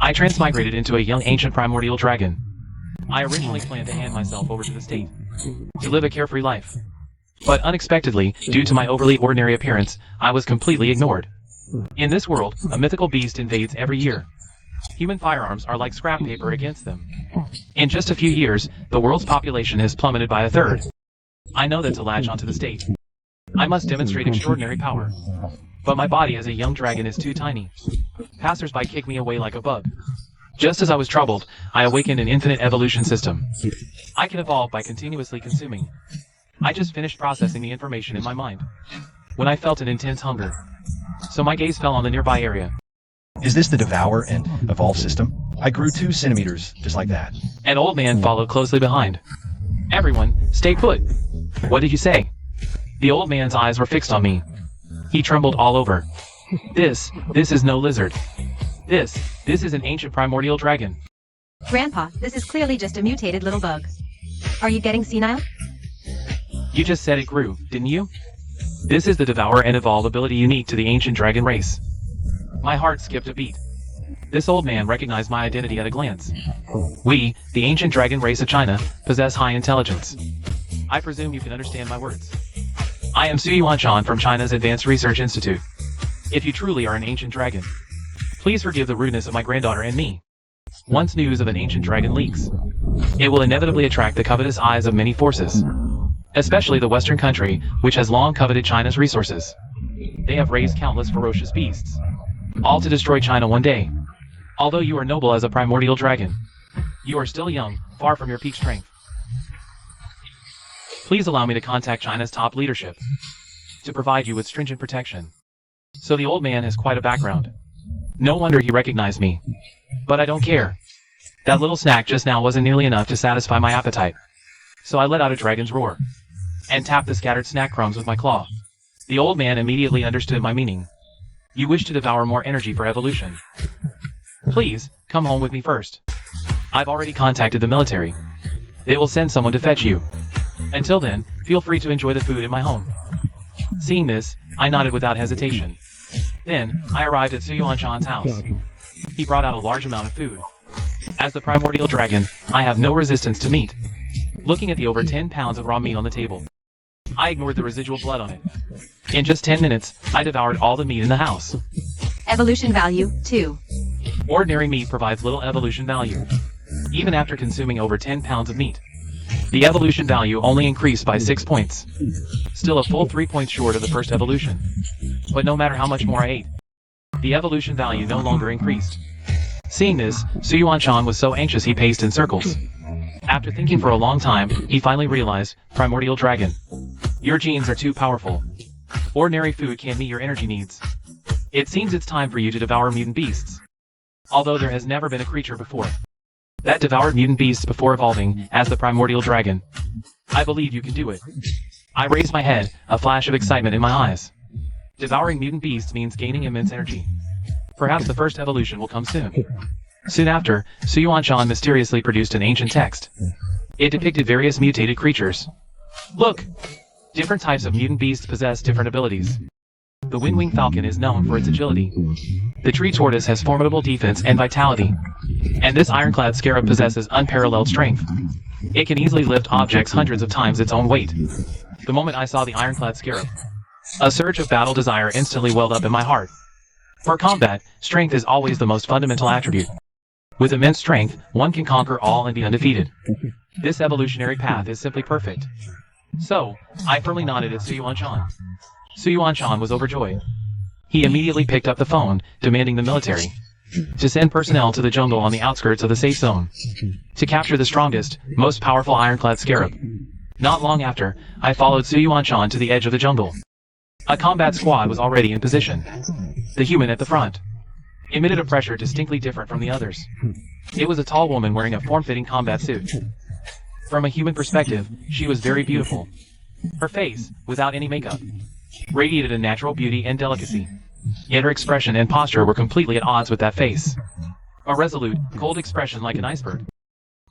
I transmigrated into a young ancient primordial dragon. I originally planned to hand myself over to the state, to live a carefree life. But unexpectedly, due to my overly ordinary appearance, I was completely ignored. In this world, a mythical beast invades every year. Human firearms are like scrap paper against them. In just a few years, the world's population has plummeted by a third. I know that to latch onto the state, I must demonstrate extraordinary power. But my body as a young dragon is too tiny. Passers-by kick me away like a bug. Just as I was troubled, I awakened an infinite evolution system. I can evolve by continuously consuming. I just finished processing the information in my mind when I felt an intense hunger. So my gaze fell on the nearby area. Is this the devour and evolve system? I grew 2 centimeters, just like that. An old man followed closely behind. Everyone, stay put. What did you say? The old man's eyes were fixed on me. He trembled all over. This is no lizard. This is an ancient primordial dragon. Grandpa, this is clearly just a mutated little bug. Are you getting senile? You just said it grew, didn't you? This is the devour and evolve ability unique to the ancient dragon race. My heart skipped a beat. This old man recognized my identity at a glance. We, the ancient dragon race of China, possess high intelligence. I presume you can understand my words. I am Su Yuanshan from China's Advanced Research Institute. If you truly are an ancient dragon, please forgive the rudeness of my granddaughter and me. Once news of an ancient dragon leaks, it will inevitably attract the covetous eyes of many forces, especially the Western country, which has long coveted China's resources. They have raised countless ferocious beasts, all to destroy China one day. Although you are noble as a primordial dragon, you are still young, far from your peak strength. Please allow me to contact China's top leadership to provide you with stringent protection. So the old man has quite a background. No wonder he recognized me. But I don't care. That little snack just now wasn't nearly enough to satisfy my appetite. So I let out a dragon's roar and tapped the scattered snack crumbs with my claw. The old man immediately understood my meaning. You wish to devour more energy for evolution. Please, come home with me first. I've already contacted the military. They will send someone to fetch you. Until then, feel free to enjoy the food in my home. Seeing this, I nodded without hesitation. Then, I arrived at Su Yuanshan's house. He brought out a large amount of food. As the primordial dragon, I have no resistance to meat. Looking at the over 10 pounds of raw meat on the table, I ignored the residual blood on it. In just 10 minutes, I devoured all the meat in the house. Evolution value, 2. Ordinary meat provides little evolution value. Even after consuming over 10 pounds of meat, the evolution value only increased by 6 points. Still a full 3 points short of the first evolution. But no matter how much more I ate, the evolution value no longer increased. Seeing this, Su Yuanshan was so anxious he paced in circles. After thinking for a long time, he finally realized, Primordial Dragon, your genes are too powerful. Ordinary food can't meet your energy needs. It seems it's time for you to devour mutant beasts. Although there has never been a creature before that devoured mutant beasts before evolving as the Primordial Dragon. I believe you can do it. I raised my head, a flash of excitement in my eyes. Devouring mutant beasts means gaining immense energy. Perhaps the first evolution will come soon. Soon after, Su Yuanshan mysteriously produced an ancient text. It depicted various mutated creatures. Look! Different types of mutant beasts possess different abilities. The wind-winged falcon is known for its agility. The tree tortoise has formidable defense and vitality. And this ironclad scarab possesses unparalleled strength. It can easily lift objects hundreds of times its own weight. The moment I saw the ironclad scarab, a surge of battle desire instantly welled up in my heart. For combat, strength is always the most fundamental attribute. With immense strength, one can conquer all and be undefeated. This evolutionary path is simply perfect. So, I firmly nodded at Su Yuanshan. Su Yuanshan was overjoyed. He immediately picked up the phone, demanding the military to send personnel to the jungle on the outskirts of the safe zone to capture the strongest, most powerful ironclad scarab. Not long after, I followed Su Yuanshan to the edge of the jungle. A combat squad was already in position. The human at the front emitted a pressure distinctly different from the others. It was a tall woman wearing a form-fitting combat suit. From a human perspective, she was very beautiful. Her face, without any makeup, radiated a natural beauty and delicacy. Yet her expression and posture were completely at odds with that face. A resolute, cold expression like an iceberg.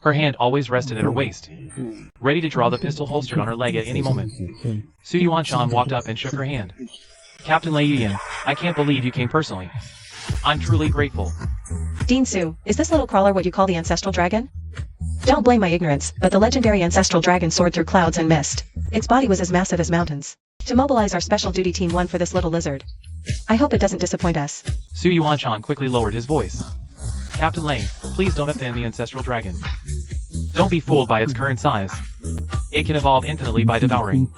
Her hand always rested at her waist, ready to draw the pistol holstered on her leg at any moment. Su Yuanshan walked up and shook her hand. Captain Lei Yuyan, I can't believe you came personally. I'm truly grateful. Dean Su, is this little crawler what you call the ancestral dragon? Don't blame my ignorance, but the legendary ancestral dragon soared through clouds and mist. Its body was as massive as mountains. To mobilize our special duty team 1 for this little lizard. I hope it doesn't disappoint us. Su Yuanchan quickly lowered his voice. Captain Lei, please don't offend the ancestral dragon. Don't be fooled by its current size. It can evolve infinitely by devouring.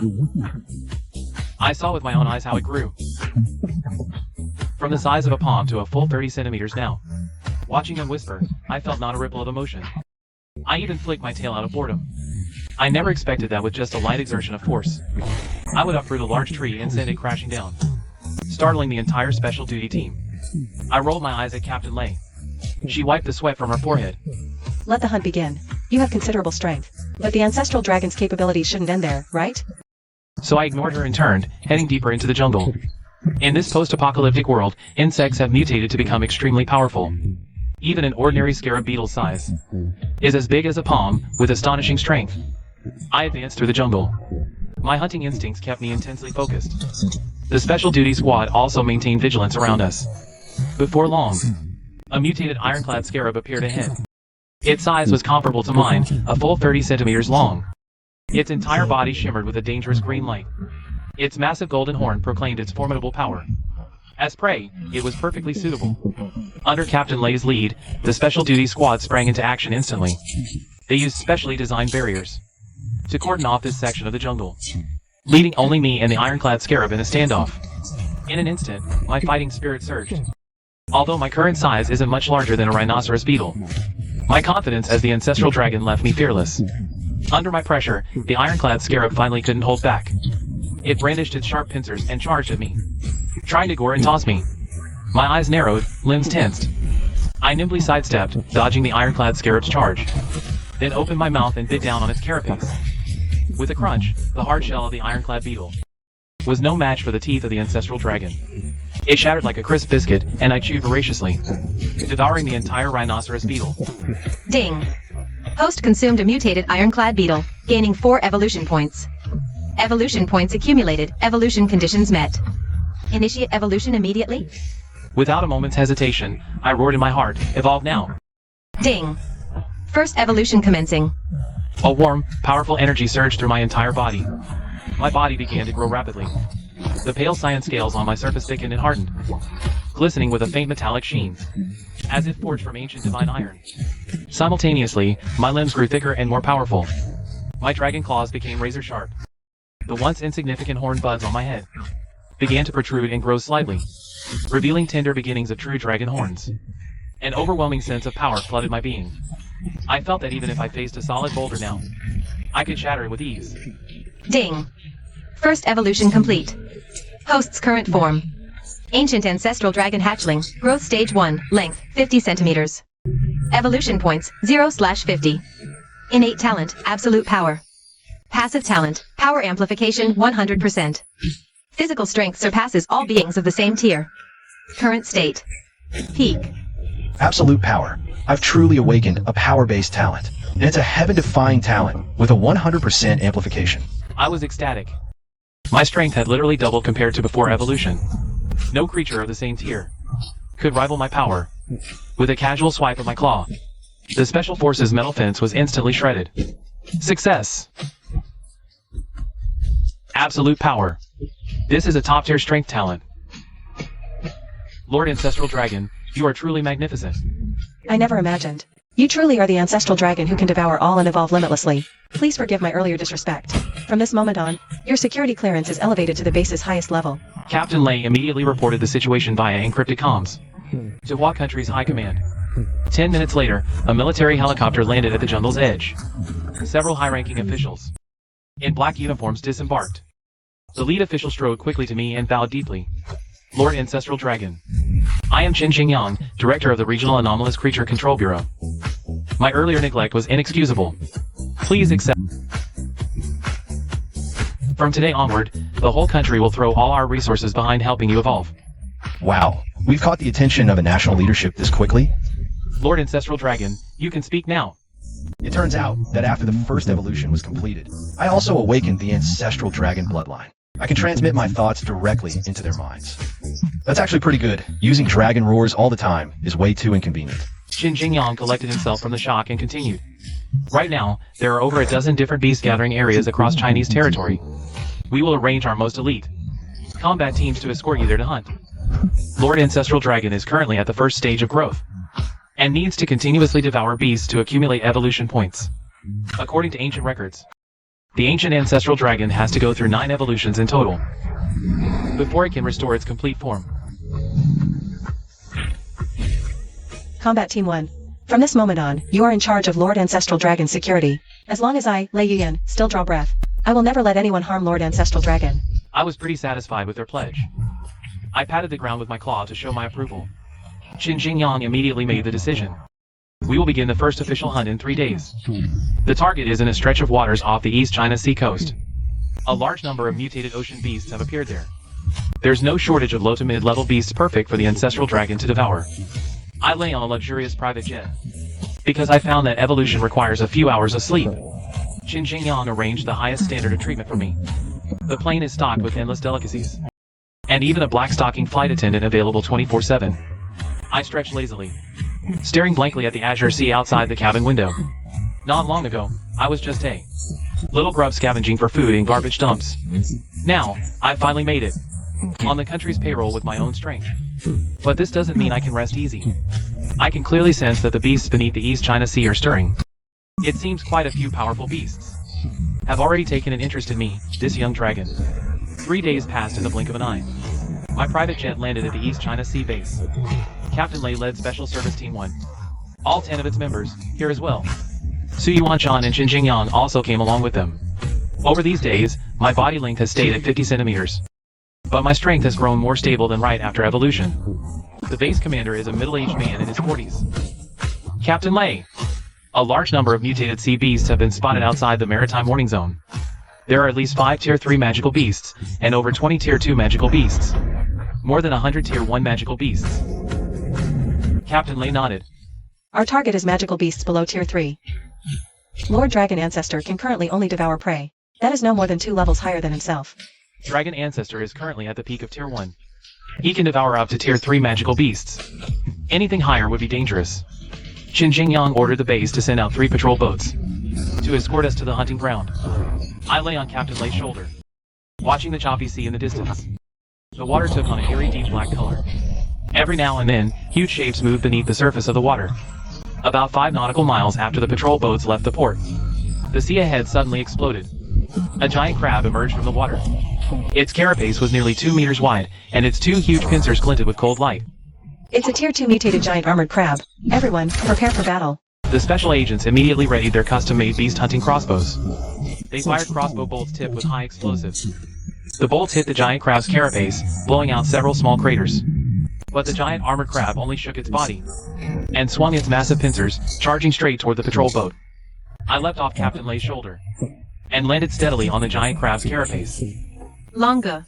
I saw with my own eyes how it grew. From the size of a palm to a full 30 centimeters now. Watching him whisper, I felt not a ripple of emotion. I even flicked my tail out of boredom. I never expected that with just a light exertion of force. I would uproot a large tree and send it crashing down, startling the entire special duty team. I rolled my eyes at Captain Lei. She wiped the sweat from her forehead. Let the hunt begin. You have considerable strength, but the ancestral dragon's capabilities shouldn't end there, right? So I ignored her and turned, heading deeper into the jungle. In this post-apocalyptic world, insects have mutated to become extremely powerful. Even an ordinary scarab beetle's size is as big as a palm, with astonishing strength. I advanced through the jungle. My hunting instincts kept me intensely focused. The special duty squad also maintained vigilance around us. Before long, a mutated ironclad scarab appeared ahead. Its size was comparable to mine, a full 30 centimeters long. Its entire body shimmered with a dangerous green light. Its massive golden horn proclaimed its formidable power. As prey, it was perfectly suitable. Under Captain Lei's lead, the special duty squad sprang into action instantly. They used specially designed barriers to cordon off this section of the jungle, leaving only me and the ironclad scarab in a standoff. In an instant, my fighting spirit surged. Although my current size isn't much larger than a rhinoceros beetle, my confidence as the ancestral dragon left me fearless. Under my pressure, the ironclad scarab finally couldn't hold back. It brandished its sharp pincers and charged at me, trying to gore and toss me. My eyes narrowed, limbs tensed. I nimbly sidestepped, dodging the ironclad scarab's charge, then opened my mouth and bit down on its carapace. With a crunch, the hard shell of the ironclad beetle was no match for the teeth of the ancestral dragon. It shattered like a crisp biscuit, and I chewed voraciously, devouring the entire rhinoceros beetle. Ding. Host consumed a mutated ironclad beetle, gaining 4 evolution points. Evolution points accumulated, evolution conditions met. Initiate evolution immediately? Without a moment's hesitation, I roared in my heart, evolve now. Ding. First evolution commencing. A warm, powerful energy surged through my entire body. My body began to grow rapidly. The pale cyan scales on my surface thickened and hardened, glistening with a faint metallic sheen, as if forged from ancient divine iron. Simultaneously, my limbs grew thicker and more powerful. My dragon claws became razor sharp. The once insignificant horn buds on my head began to protrude and grow slightly, revealing tender beginnings of true dragon horns. An overwhelming sense of power flooded my being. I felt that even if I faced a solid boulder now, I could shatter it with ease. Ding. First evolution complete. Host's current form. Ancient ancestral dragon hatchling, growth stage 1, length 50 centimeters. Evolution points 0/50. Innate talent, absolute power. Passive talent, power amplification 100%. Physical strength surpasses all beings of the same tier. Current state. Peak. Absolute power. I've truly awakened a power-based talent, and it's a heaven-defying talent with a 100% amplification. I was ecstatic. My strength had literally doubled compared to before evolution. No creature of the same tier could rival my power. With a casual swipe of my claw, the Special Forces metal fence was instantly shredded. Success! Absolute power. This is a top-tier strength talent. Lord Ancestral Dragon, you are truly magnificent. I never imagined. You truly are the ancestral dragon who can devour all and evolve limitlessly. Please forgive my earlier disrespect. From this moment on, your security clearance is elevated to the base's highest level. Captain Lei immediately reported the situation via encrypted comms to Hua Country's High Command. 10 minutes later, a military helicopter landed at the jungle's edge. Several high-ranking officials in black uniforms disembarked. The lead official strode quickly to me and bowed deeply. Lord Ancestral Dragon, I am Chen Xingyang, Director of the Regional Anomalous Creature Control Bureau. My earlier neglect was inexcusable. Please accept. From today onward, the whole country will throw all our resources behind helping you evolve. Wow, we've caught the attention of a national leadership this quickly? Lord Ancestral Dragon, you can speak now. It turns out that after the first evolution was completed, I also awakened the ancestral dragon bloodline. I can transmit my thoughts directly into their minds. That's actually pretty good. Using dragon roars all the time is way too inconvenient. Qin Jingyang collected himself from the shock and continued. Right now, there are over a dozen different beast gathering areas across Chinese territory. We will arrange our most elite combat teams to escort you there to hunt. Lord Ancestral Dragon is currently at the first stage of growth, and needs to continuously devour beasts to accumulate evolution points. According to ancient records, the ancient Ancestral Dragon has to go through 9 evolutions in total before it can restore its complete form. Combat Team 1. From this moment on, you are in charge of Lord Ancestral Dragon's security. As long as I, Lei Yuyan, still draw breath, I will never let anyone harm Lord Ancestral Dragon. I was pretty satisfied with their pledge. I patted the ground with my claw to show my approval. Qin Jingyang immediately made the decision. We will begin the first official hunt in 3 days. The target is in a stretch of waters off the East China Sea coast. A large number of mutated ocean beasts have appeared there. There's no shortage of low to mid-level beasts perfect for the Ancestral Dragon to devour. I lay on a luxurious private jet, because I found that evolution requires a few hours of sleep. Qin Jingyang arranged the highest standard of treatment for me. The plane is stocked with endless delicacies, and even a black stocking flight attendant available 24/7. I stretched lazily, staring blankly at the azure sea outside the cabin window. Not long ago, I was just a little grub scavenging for food in garbage dumps. Now, I've finally made it, on the country's payroll with my own strength. But this doesn't mean I can rest easy. I can clearly sense that the beasts beneath the East China Sea are stirring. It seems quite a few powerful beasts have already taken an interest in me, this young dragon. 3 days passed in the blink of an eye. My private jet landed at the East China Sea base. Captain Lei led Special Service Team 1. All 10 of its members, here as well. Su Yuanchan and Qin Jingyang also came along with them. Over these days, my body length has stayed at 50 centimeters. But my strength has grown more stable than right after evolution. The base commander is a middle-aged man in his 40s. Captain Lei. A large number of mutated sea beasts have been spotted outside the maritime warning zone. There are at least 5 Tier 3 magical beasts, and over 20 Tier 2 magical beasts. More than 100 Tier 1 magical beasts. Captain Lei nodded. Our target is magical beasts below Tier 3. Lord Dragon Ancestor can currently only devour prey. That is no more than 2 levels higher than himself. Dragon Ancestor is currently at the peak of Tier 1. He can devour up to Tier 3 magical beasts. Anything higher would be dangerous. Qin Jingyang ordered the base to send out 3 patrol boats to escort us to the hunting ground. I lay on Captain Lei's shoulder, watching the choppy sea in the distance. The water took on a eerie deep black color. Every now and then, huge shapes moved beneath the surface of the water. About 5 nautical miles after the patrol boats left the port, the sea ahead suddenly exploded. A giant crab emerged from the water. Its carapace was nearly 2 meters wide, and its 2 huge pincers glinted with cold light. It's a Tier 2 mutated giant armored crab. Everyone, prepare for battle. The special agents immediately readied their custom-made beast-hunting crossbows. They fired crossbow bolts tipped with high explosives. The bolts hit the giant crab's carapace, blowing out several small craters. But the giant armored crab only shook its body and swung its massive pincers, charging straight toward the patrol boat. I leapt off Captain Lei's shoulder and landed steadily on the giant crab's carapace. Longa.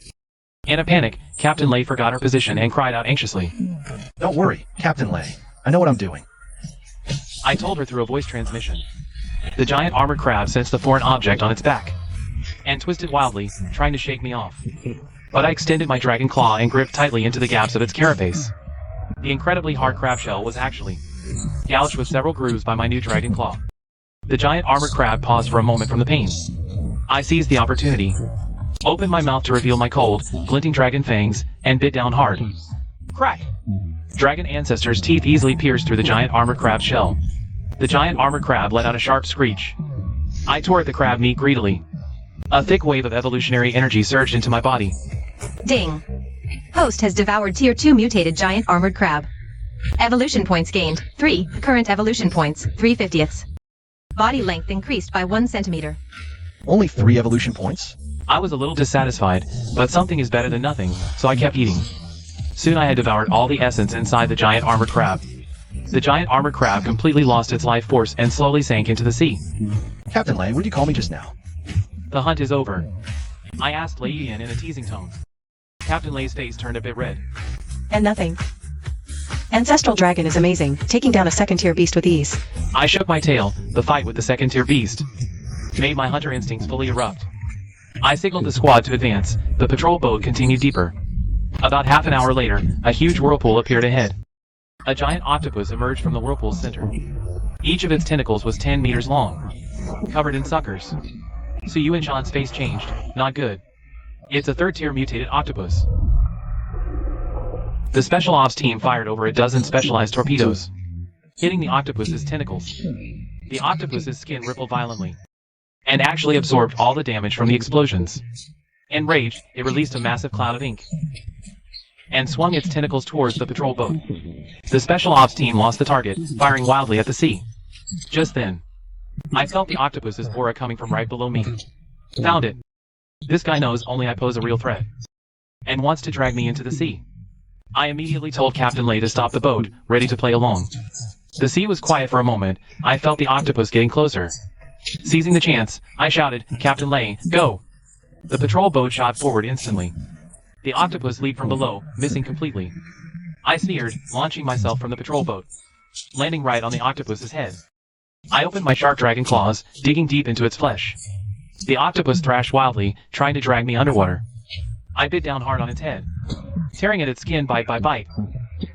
In a panic, Captain Lei forgot her position and cried out anxiously. Don't worry, Captain Lei. I know what I'm doing. I told her through a voice transmission. The giant armored crab sensed the foreign object on its back and twisted wildly, trying to shake me off. But I extended my dragon claw and gripped tightly into the gaps of its carapace. The incredibly hard crab shell was actually gouged with several grooves by my new dragon claw. The giant armored crab paused for a moment from the pain. I seized the opportunity, opened my mouth to reveal my cold, glinting dragon fangs, and bit down hard. Crack! Dragon Ancestor's teeth easily pierced through the giant armored crab's shell. The giant armored crab let out a sharp screech. I tore at the crab meat greedily. A thick wave of evolutionary energy surged into my body. Ding. Host has devoured Tier 2 mutated giant armored crab. Evolution points gained, 3. Current evolution points, 3/50ths. Body length increased by 1 centimeter. Only 3 evolution points? I was a little dissatisfied, but something is better than nothing, so I kept eating. Soon I had devoured all the essence inside the giant armored crab. The giant armored crab completely lost its life force and slowly sank into the sea. Captain Lei, what did you call me just now? The hunt is over. I asked Lei Yuyan in a teasing tone. Captain Lei's face turned a bit red. And nothing. Ancestral Dragon is amazing, taking down a second-tier beast with ease. I shook my tail. The fight with the second-tier beast made my hunter instincts fully erupt. I signaled the squad to advance. The patrol boat continued deeper. About half an hour later, a huge whirlpool appeared ahead. A giant octopus emerged from the whirlpool's center. Each of its tentacles was 10 meters long, covered in suckers. Su Yuanshan's face changed. Not good. It's a third-tier mutated octopus. The special ops team fired over a dozen specialized torpedoes, hitting the octopus's tentacles. The octopus's skin rippled violently, and actually absorbed all the damage from the explosions. Enraged, it released a massive cloud of ink, and swung its tentacles towards the patrol boat. The special ops team lost the target, firing wildly at the sea. Just then, I felt the octopus's aura coming from right below me. Found it. This guy knows only I pose a real threat, and wants to drag me into the sea. I immediately told Captain Lei to stop the boat, ready to play along. The sea was quiet for a moment. I felt the octopus getting closer. Seizing the chance, I shouted, "Captain Lei, go!" The patrol boat shot forward instantly. The octopus leaped from below, missing completely. I sneered, launching myself from the patrol boat, landing right on the octopus's head. I opened my shark dragon claws, digging deep into its flesh. The octopus thrashed wildly, trying to drag me underwater. I bit down hard on its head, tearing at its skin bite by bite.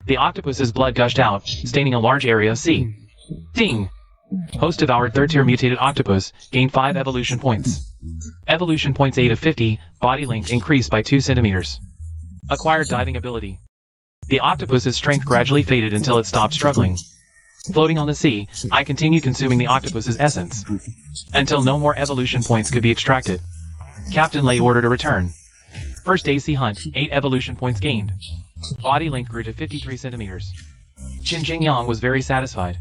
The octopus's blood gushed out, staining a large area of sea. Ding! Host devoured third-tier mutated octopus, gained 5 evolution points. Evolution points 8 of 50, body length increased by 2 centimeters. Acquired diving ability. The octopus's strength gradually faded until it stopped struggling. Floating on the sea, I continued consuming the octopus's essence, until no more evolution points could be extracted. Captain Lei ordered a return. First day sea hunt, 8 evolution points gained. Body length grew to 53 centimeters. Qin Jingyang was very satisfied.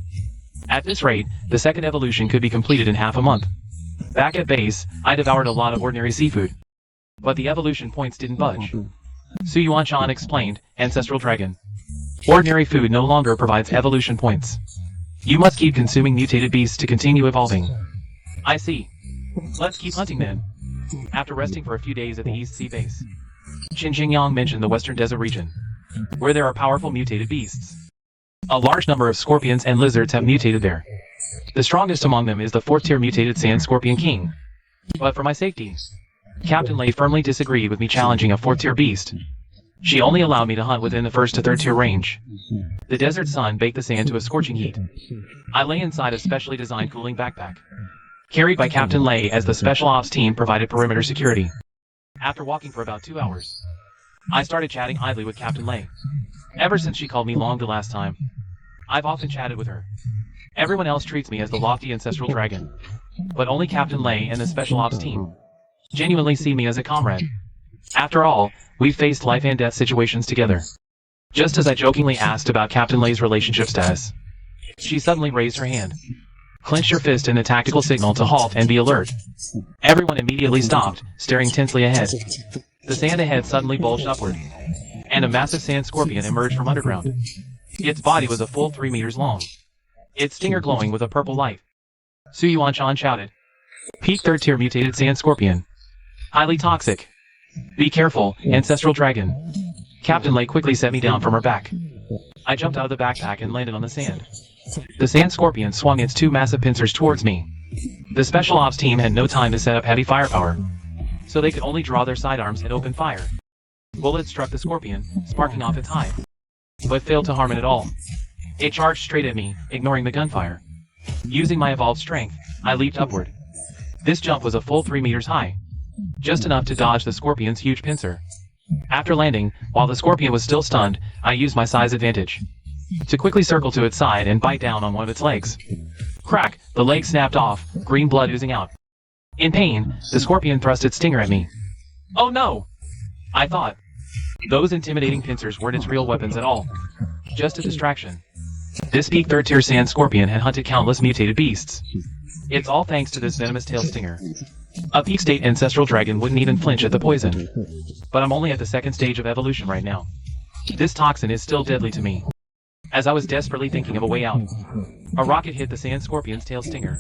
At this rate, the second evolution could be completed in half a month. Back at base, I devoured a lot of ordinary seafood, but the evolution points didn't budge. Su Yuanshan explained, Ancestral Dragon. Ordinary food no longer provides evolution points. You must keep consuming mutated beasts to continue evolving. I see. Let's keep hunting then. After resting for a few days at the East Sea base, Qin Jingyang mentioned the Western Desert region, where there are powerful mutated beasts. A large number of scorpions and lizards have mutated there. The strongest among them is the 4th-tier mutated Sand Scorpion King. But for my safety, Captain Lei firmly disagreed with me challenging a 4th-tier beast. She only allowed me to hunt within the 1st to 3rd tier range. The desert sun baked the sand to a scorching heat. I lay inside a specially designed cooling backpack, carried by Captain Lei as the special ops team provided perimeter security. After walking for about 2 hours, I started chatting idly with Captain Lei. Ever since she called me Long the last time, I've often chatted with her. Everyone else treats me as the lofty ancestral dragon, but only Captain Lei and the special ops team genuinely see me as a comrade. After all, we've faced life and death situations together. Just as I jokingly asked about Captain Lei's relationship status, she suddenly raised her hand, clenched her fist in a tactical signal to halt and be alert. Everyone immediately stopped, staring tensely ahead. The sand ahead suddenly bulged upward, and a massive sand scorpion emerged from underground. Its body was a full 3 meters long, its stinger glowing with a purple light. Su Yuanshan shouted, "Peak 3rd-tier mutated sand scorpion. Highly toxic. Be careful, ancestral dragon." Captain Lei quickly set me down from her back. I jumped out of the backpack and landed on the sand. The sand scorpion swung its 2 massive pincers towards me. The special ops team had no time to set up heavy firepower, so they could only draw their sidearms and open fire. Bullets struck the scorpion, sparking off its hide, but failed to harm it at all. It charged straight at me, ignoring the gunfire. Using my evolved strength, I leaped upward. This jump was a full 3 meters high, just enough to dodge the scorpion's huge pincer. After landing, while the scorpion was still stunned, I used my size advantage to quickly circle to its side and bite down on one of its legs. Crack! The leg snapped off, green blood oozing out. In pain, the scorpion thrust its stinger at me. Oh no! I thought. Those intimidating pincers weren't its real weapons at all. Just a distraction. This peak 3rd-tier sand scorpion had hunted countless mutated beasts. It's all thanks to this venomous tail stinger. A peak state ancestral dragon wouldn't even flinch at the poison. But I'm only at the 2nd stage of evolution right now. This toxin is still deadly to me. As I was desperately thinking of a way out, a rocket hit the sand scorpion's tail stinger.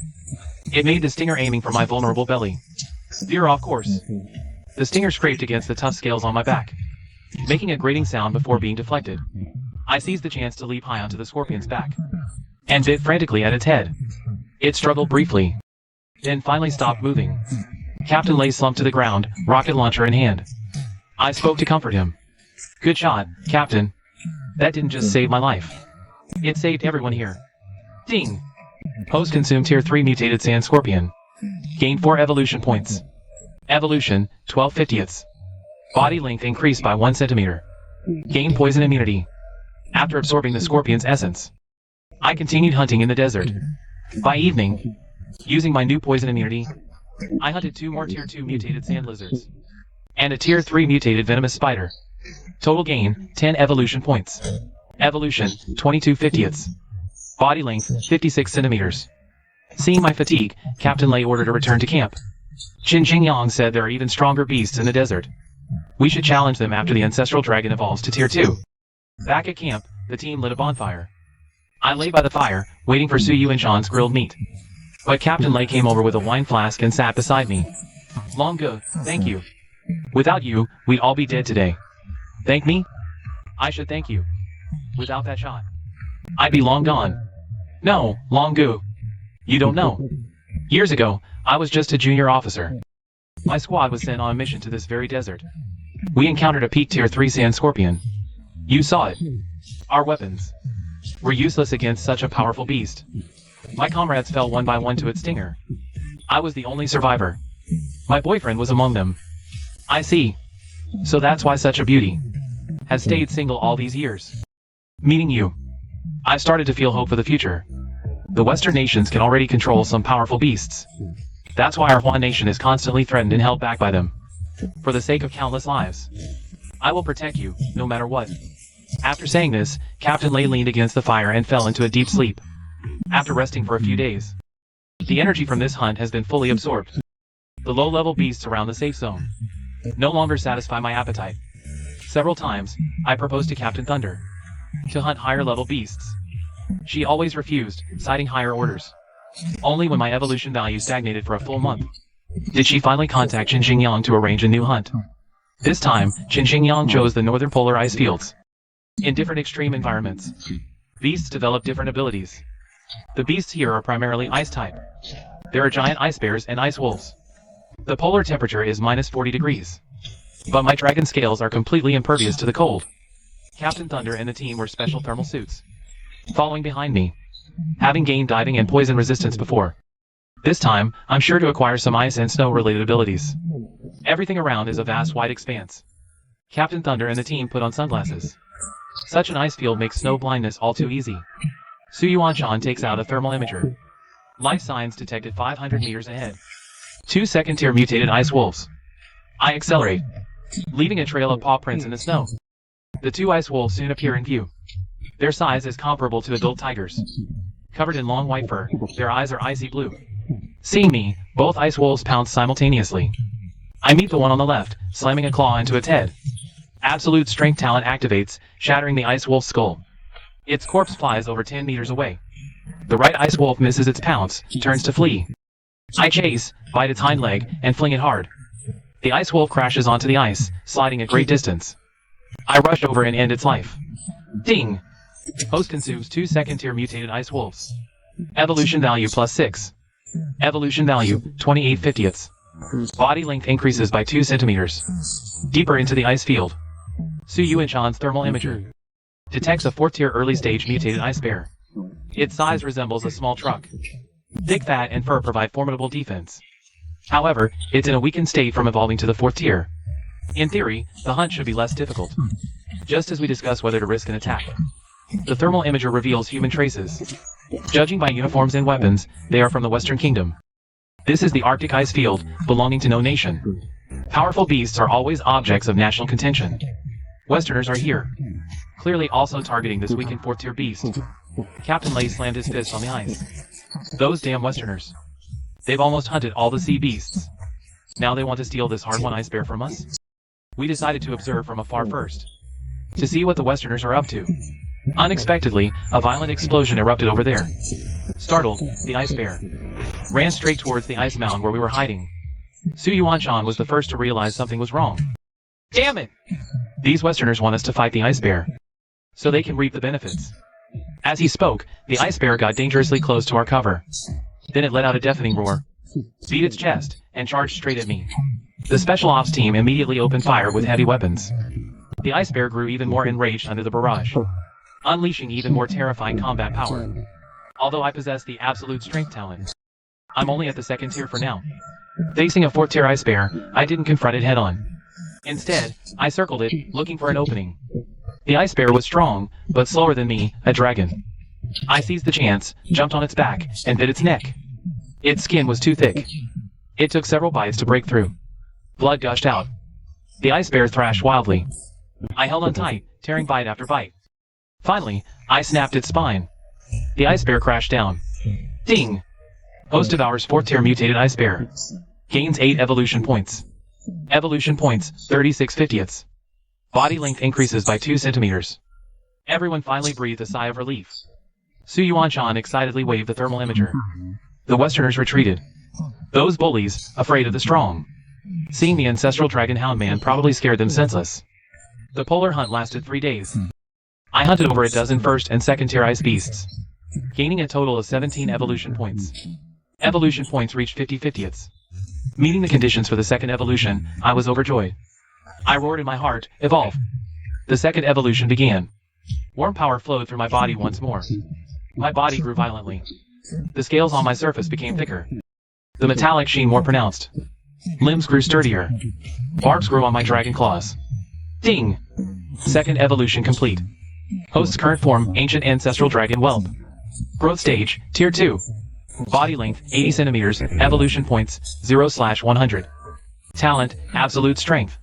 It made the stinger aiming for my vulnerable belly veer off course. The stinger scraped against the tough scales on my back, making a grating sound before being deflected. I seized the chance to leap high onto the scorpion's back, and bit frantically at its head. It struggled briefly, then finally stopped moving. Captain Lay slumped to the ground, rocket launcher in hand. I spoke to comfort him. Good shot, Captain. That didn't just save my life. It saved everyone here. Ding! Host consumed Tier 3 mutated sand scorpion. Gained 4 evolution points. Evolution, 12/50ths. Body length increased by 1 centimeter. Gained poison immunity. After absorbing the scorpion's essence, I continued hunting in the desert. By evening, using my new poison immunity, I hunted 2 more Tier 2 mutated sand lizards. And a Tier 3 mutated venomous spider. Total gain, 10 evolution points. Evolution, 22/50ths. Body length, 56 centimeters. Seeing my fatigue, Captain Lay ordered a return to camp. Yang said there are even stronger beasts in the desert. We should challenge them after the ancestral dragon evolves to Tier 2. Back at camp, the team lit a bonfire. I lay by the fire, waiting for Su Yuanshan's grilled meat. But Captain Lay came over with a wine flask and sat beside me. Longo, thank you. Without you, we'd all be dead today. Thank me? I should thank you. Without that shot, I'd be long gone. No, Longo. You don't know. Years ago, I was just a junior officer. My squad was sent on a mission to this very desert. We encountered a peak Tier 3 sand scorpion. You saw it. Our weapons were useless against such a powerful beast. My comrades fell one by one to its stinger. I was the only survivor. My boyfriend was among them. I see. So that's why such a beauty has stayed single all these years. Meeting you, I started to feel hope for the future. The Western nations can already control some powerful beasts. That's why our Huan nation is constantly threatened and held back by them. For the sake of countless lives, I will protect you, no matter what. After saying this, Captain Lay leaned against the fire and fell into a deep sleep. After resting for a few days, the energy from this hunt has been fully absorbed. The low-level beasts around the safe zone no longer satisfy my appetite. Several times, I proposed to Captain Thunder to hunt higher-level beasts. She always refused, citing higher orders. Only when my evolution value stagnated for a full month did she finally contact Yang to arrange a new hunt. This time, Yang chose the northern polar ice fields. In different extreme environments, beasts develop different abilities. The beasts here are primarily ice type. There are giant ice bears and ice wolves. The polar temperature is -40 degrees. But my dragon scales are completely impervious to the cold. Captain Thunder and the team wear special thermal suits, following behind me, having gained diving and poison resistance before. This time, I'm sure to acquire some ice and snow-related abilities. Everything around is a vast white expanse. Captain Thunder and the team put on sunglasses. Such an ice field makes snow blindness all too easy. Su Yuanshan takes out a thermal imager. Life signs detected 500 meters ahead. 2 second-tier mutated ice wolves. I accelerate, leaving a trail of paw prints in the snow. The 2 ice wolves soon appear in view. Their size is comparable to adult tigers. Covered in long white fur, their eyes are icy blue. Seeing me, both ice wolves pounce simultaneously. I meet the one on the left, slamming a claw into its head. Absolute strength talent activates, shattering the ice wolf's skull. Its corpse flies over 10 meters away. The right ice wolf misses its pounce, turns to flee. I chase, bite its hind leg, and fling it hard. The ice wolf crashes onto the ice, sliding a great distance. I rush over and end its life. Ding! Host consumes 2 second-tier mutated ice wolves. Evolution value +6. Evolution value, 28/50ths. Body length increases by 2 centimeters. Deeper into the ice field. Su Yuanshan's thermal imager detects a 4th-tier early-stage mutated ice bear. Its size resembles a small truck. Thick fat and fur provide formidable defense. However, it's in a weakened state from evolving to the 4th tier. In theory, the hunt should be less difficult. Just as we discuss whether to risk an attack, the thermal imager reveals human traces. Judging by uniforms and weapons, they are from the Western Kingdom. This is the Arctic ice field, belonging to no nation. Powerful beasts are always objects of national contention. Westerners are here, clearly also targeting this weakened 4th tier beast. Captain Lay slammed his fist on the ice. Those damn Westerners. They've almost hunted all the sea beasts. Now they want to steal this hard-won ice bear from us? We decided to observe from afar first, to see what the Westerners are up to. Unexpectedly, a violent explosion erupted over there. Startled, the ice bear ran straight towards the ice mound where we were hiding. Su Yuanshan was the first to realize something was wrong. Damn it! These Westerners want us to fight the ice bear, so they can reap the benefits. As he spoke, the ice bear got dangerously close to our cover. Then it let out a deafening roar. beat its chest, and charged straight at me. The special ops team immediately opened fire with heavy weapons. The ice bear grew even more enraged under the barrage, unleashing even more terrifying combat power. Although I possess the absolute strength talent, I'm only at the second tier for now. Facing a 4th tier ice bear, I didn't confront it head on. Instead, I circled it, looking for an opening. The ice bear was strong, but slower than me, a dragon. I seized the chance, jumped on its back, and bit its neck. Its skin was too thick. It took several bites to break through. Blood gushed out. The ice bear thrashed wildly. I held on tight, tearing bite after bite. Finally, I snapped its spine. The ice bear crashed down. Ding! Host devours 4th tier mutated ice bear. Gains 8 evolution points. Evolution points, 36/50ths. Body length increases by 2 centimeters. Everyone finally breathed a sigh of relief. Su Yuanshan excitedly waved the thermal imager. The Westerners retreated. Those bullies, afraid of the strong. Seeing the ancestral dragon hound man probably scared them senseless. The polar hunt lasted 3 days. I hunted over a dozen 1st and 2nd tier ice beasts, gaining a total of 17 evolution points. Evolution points reached 50/50ths. Meeting the conditions for the 2nd evolution, I was overjoyed. I roared in my heart, evolve. The 2nd evolution began. Warm power flowed through my body once more. My body grew violently. The scales on my surface became thicker. The metallic sheen more pronounced. Limbs grew sturdier. Barbs grew on my dragon claws. Ding! 2nd evolution complete. Host's current form, ancient ancestral dragon whelp. Growth stage, tier 2. Body length, 80 centimeters, evolution points, 0/100. Talent, absolute strength.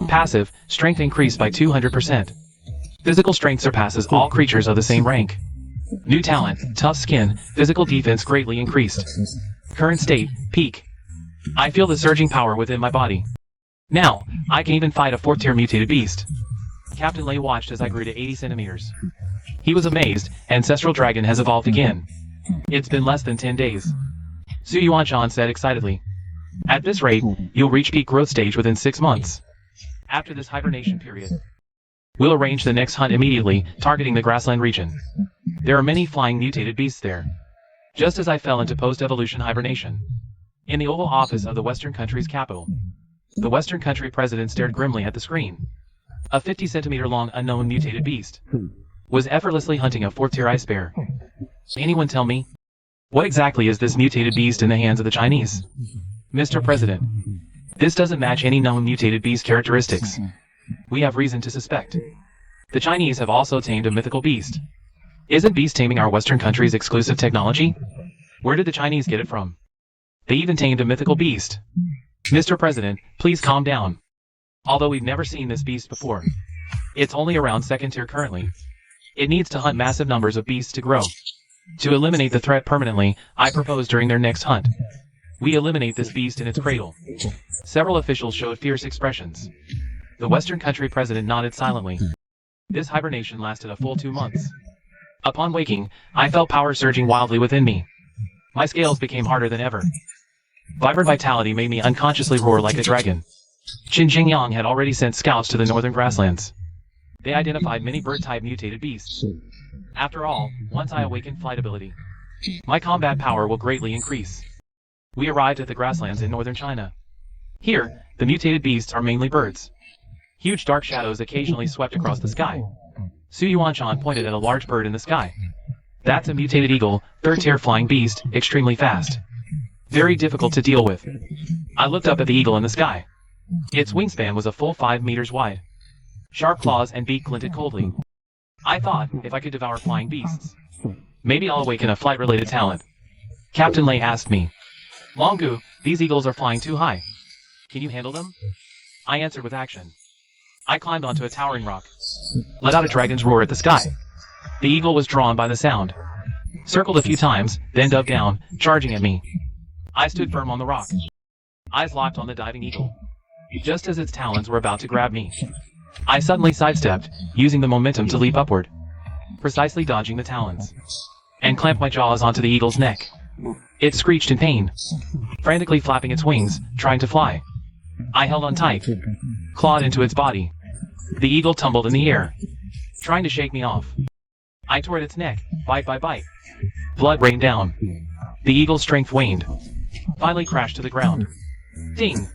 Passive, strength increased by 200%. Physical strength surpasses all creatures of the same rank. New talent, tough skin, physical defense greatly increased. Current state, peak. I feel the surging power within my body. Now, I can even fight a 4th tier mutated beast. Captain Lei watched as I grew to 80 centimeters. He was amazed, ancestral dragon has evolved again. It's been less than 10 days. Su Yuanshan said excitedly. At this rate, you'll reach peak growth stage within 6 months. After this hibernation period, we'll arrange the next hunt immediately, targeting the grassland region. There are many flying mutated beasts there. Just as I fell into post-evolution hibernation. In the Oval Office of the Western country's capital, the Western country president stared grimly at the screen. A 50-centimeter-long unknown mutated beast was effortlessly hunting a 4th tier ice bear. Anyone tell me? What exactly is this mutated beast in the hands of the Chinese? Mr. President, this doesn't match any known mutated beast characteristics. We have reason to suspect. The Chinese have also tamed a mythical beast. Isn't beast taming our Western country's exclusive technology? Where did the Chinese get it from? They even tamed a mythical beast. Mr. President, please calm down. Although we've never seen this beast before, it's only around 2nd tier currently. It needs to hunt massive numbers of beasts to grow. To eliminate the threat permanently, I propose during their next hunt, we eliminate this beast in its cradle. Several officials showed fierce expressions. The Western country president nodded silently. This hibernation lasted a full 2 months. Upon waking, I felt power surging wildly within me. My scales became harder than ever. Vibrant vitality made me unconsciously roar like a dragon. Qin Jingyang had already sent scouts to the northern grasslands. They identified many bird-type mutated beasts. After all, once I awaken flight ability, my combat power will greatly increase. We arrived at the grasslands in northern China. Here, the mutated beasts are mainly birds. Huge dark shadows occasionally swept across the sky. Su Yuanshan pointed at a large bird in the sky. That's a mutated eagle, 3rd tier flying beast, extremely fast. Very difficult to deal with. I looked up at the eagle in the sky. Its wingspan was a full 5 meters wide. Sharp claws and beak glinted coldly. I thought, if I could devour flying beasts, maybe I'll awaken a flight-related talent. Captain Lei asked me. Longu, these eagles are flying too high. Can you handle them? I answered with action. I climbed onto a towering rock, let out a dragon's roar at the sky. The eagle was drawn by the sound, circled a few times, then dug down, charging at me. I stood firm on the rock, eyes locked on the diving eagle. Just as its talons were about to grab me, I suddenly sidestepped, using the momentum to leap upward, precisely dodging the talons, and clamped my jaws onto the eagle's neck. It screeched in pain, frantically flapping its wings, trying to fly. I held on tight, clawed into its body. The eagle tumbled in the air, trying to shake me off. I tore at its neck, bite by bite. Blood rained down. The eagle's strength waned. finally crashed to the ground. Ding!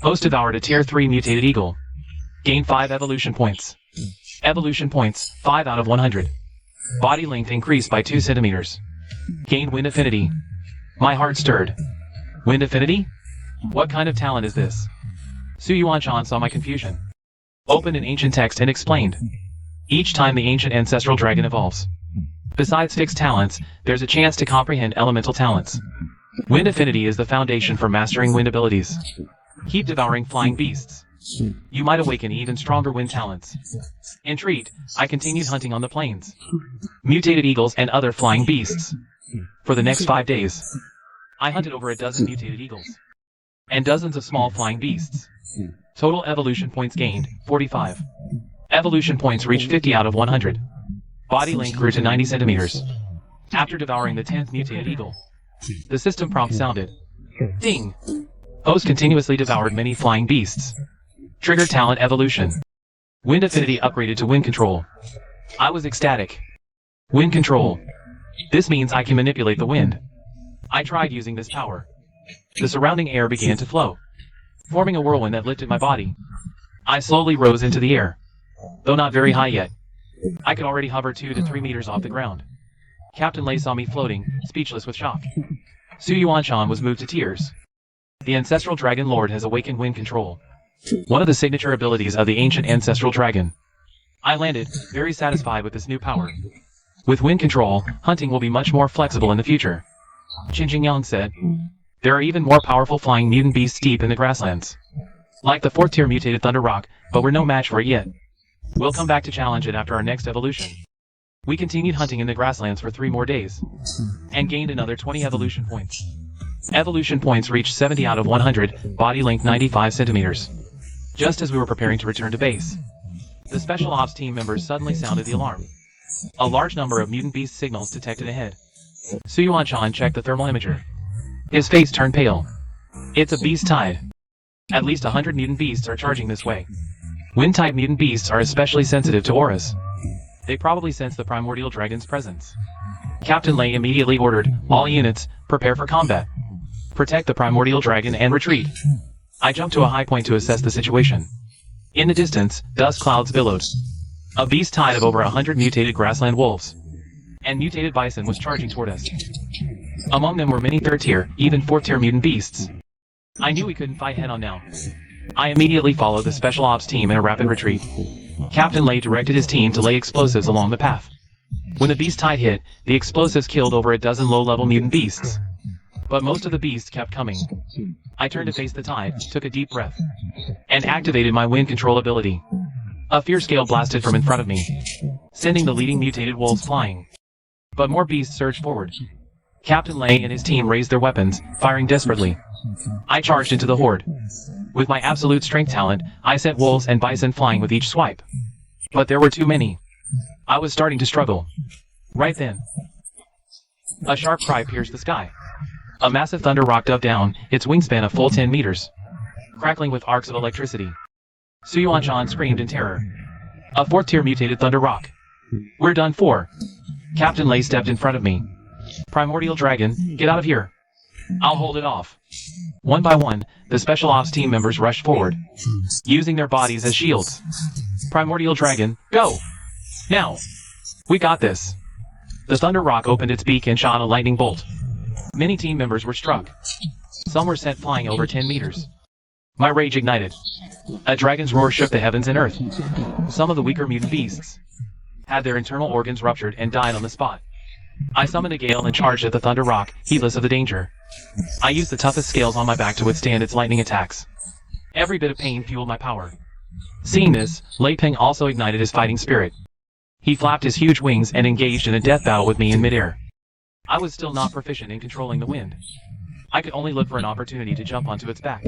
Host devoured a Tier 3 mutated eagle. Gained 5 evolution points. Evolution points, 5 out of 100. Body length increased by 2 centimeters. Gained wind affinity. My heart stirred. Wind affinity? What kind of talent is this? Su Yuanchan saw my confusion. Opened an ancient text and explained. Each time the ancient ancestral dragon evolves. Besides fixed talents, there's a chance to comprehend elemental talents. Wind affinity is the foundation for mastering wind abilities. Keep devouring flying beasts. You might awaken even stronger wind talents. Intrigued, I continued hunting on the plains. Mutated eagles and other flying beasts. For the next 5 days, I hunted over a dozen mutated eagles. And dozens of small flying beasts. Total evolution points gained, 45. Evolution points reached 50 out of 100. Body length grew to 90 centimeters. After devouring the 10th mutated eagle, the system prompt sounded. Ding! Host continuously devoured many flying beasts. Trigger talent evolution. Wind affinity upgraded to wind control. I was ecstatic. Wind control. This means I can manipulate the wind. I tried using this power. The surrounding air began to flow, forming a whirlwind that lifted my body. I slowly rose into the air, though not very high yet. I could already hover 2 to 3 meters off the ground. Captain Lei saw me floating, speechless with shock. Su Yuanchan was moved to tears. The Ancestral Dragon Lord has awakened wind control, one of the signature abilities of the ancient Ancestral Dragon. I landed, very satisfied with this new power. With wind control, hunting will be much more flexible in the future. Qin Jingyang said. There are even more powerful flying mutant beasts deep in the grasslands. Like the 4th tier mutated Thunder Rock, but we're no match for it yet. We'll come back to challenge it after our next evolution. We continued hunting in the grasslands for 3 more days, and gained another 20 evolution points. Evolution points reached 70 out of 100, body length 95 centimeters. Just as we were preparing to return to base, the Special Ops team members suddenly sounded the alarm. A large number of mutant beast signals detected ahead. Su Yuanchan checked the thermal imager. His face turned pale. It's a beast tide. At least 100 mutant beasts are charging this way. Wind-type mutant beasts are especially sensitive to auras. They probably sense the primordial dragon's presence. Captain Lei immediately ordered, all units, prepare for combat. Protect the primordial dragon and retreat. I jumped to a high point to assess the situation. In the distance, dust clouds billowed. A beast tide of over 100 mutated grassland wolves and mutated bison was charging toward us. Among them were many 3rd tier, even 4th tier mutant beasts. I knew we couldn't fight head-on now. I immediately followed the Special Ops team in a rapid retreat. Captain Lei directed his team to lay explosives along the path. When the beast tide hit, the explosives killed over a dozen low-level mutant beasts. But most of the beasts kept coming. I turned to face the tide, took a deep breath, and activated my wind control ability. A fierce gale blasted from in front of me, sending the leading mutated wolves flying. But more beasts surged forward. Captain Lei and his team raised their weapons, firing desperately. I charged into the horde. With my absolute strength talent, I sent wolves and bison flying with each swipe. But there were too many. I was starting to struggle. Right then, a sharp cry pierced the sky. A massive thunder rock dove down, its wingspan a full 10 meters, crackling with arcs of electricity. Su Yuanchan screamed in terror. A 4th tier mutated thunder rock. We're done for. Captain Lei stepped in front of me. Primordial dragon, get out of here. I'll hold it off. One by one, the Special Ops team members rushed forward, using their bodies as shields. Primordial dragon, go! Now! We got this. The thunder rock opened its beak and shot a lightning bolt. Many team members were struck. Some were sent flying over 10 meters. My rage ignited. A dragon's roar shook the heavens and earth. Some of the weaker mutant beasts had their internal organs ruptured and died on the spot. I summoned a gale and charged at the thunder rock, heedless of the danger. I used the toughest scales on my back to withstand its lightning attacks. Every bit of pain fueled my power. Seeing this, Lei Peng also ignited his fighting spirit. He flapped his huge wings and engaged in a death battle with me in midair. I was still not proficient in controlling the wind. I could only look for an opportunity to jump onto its back.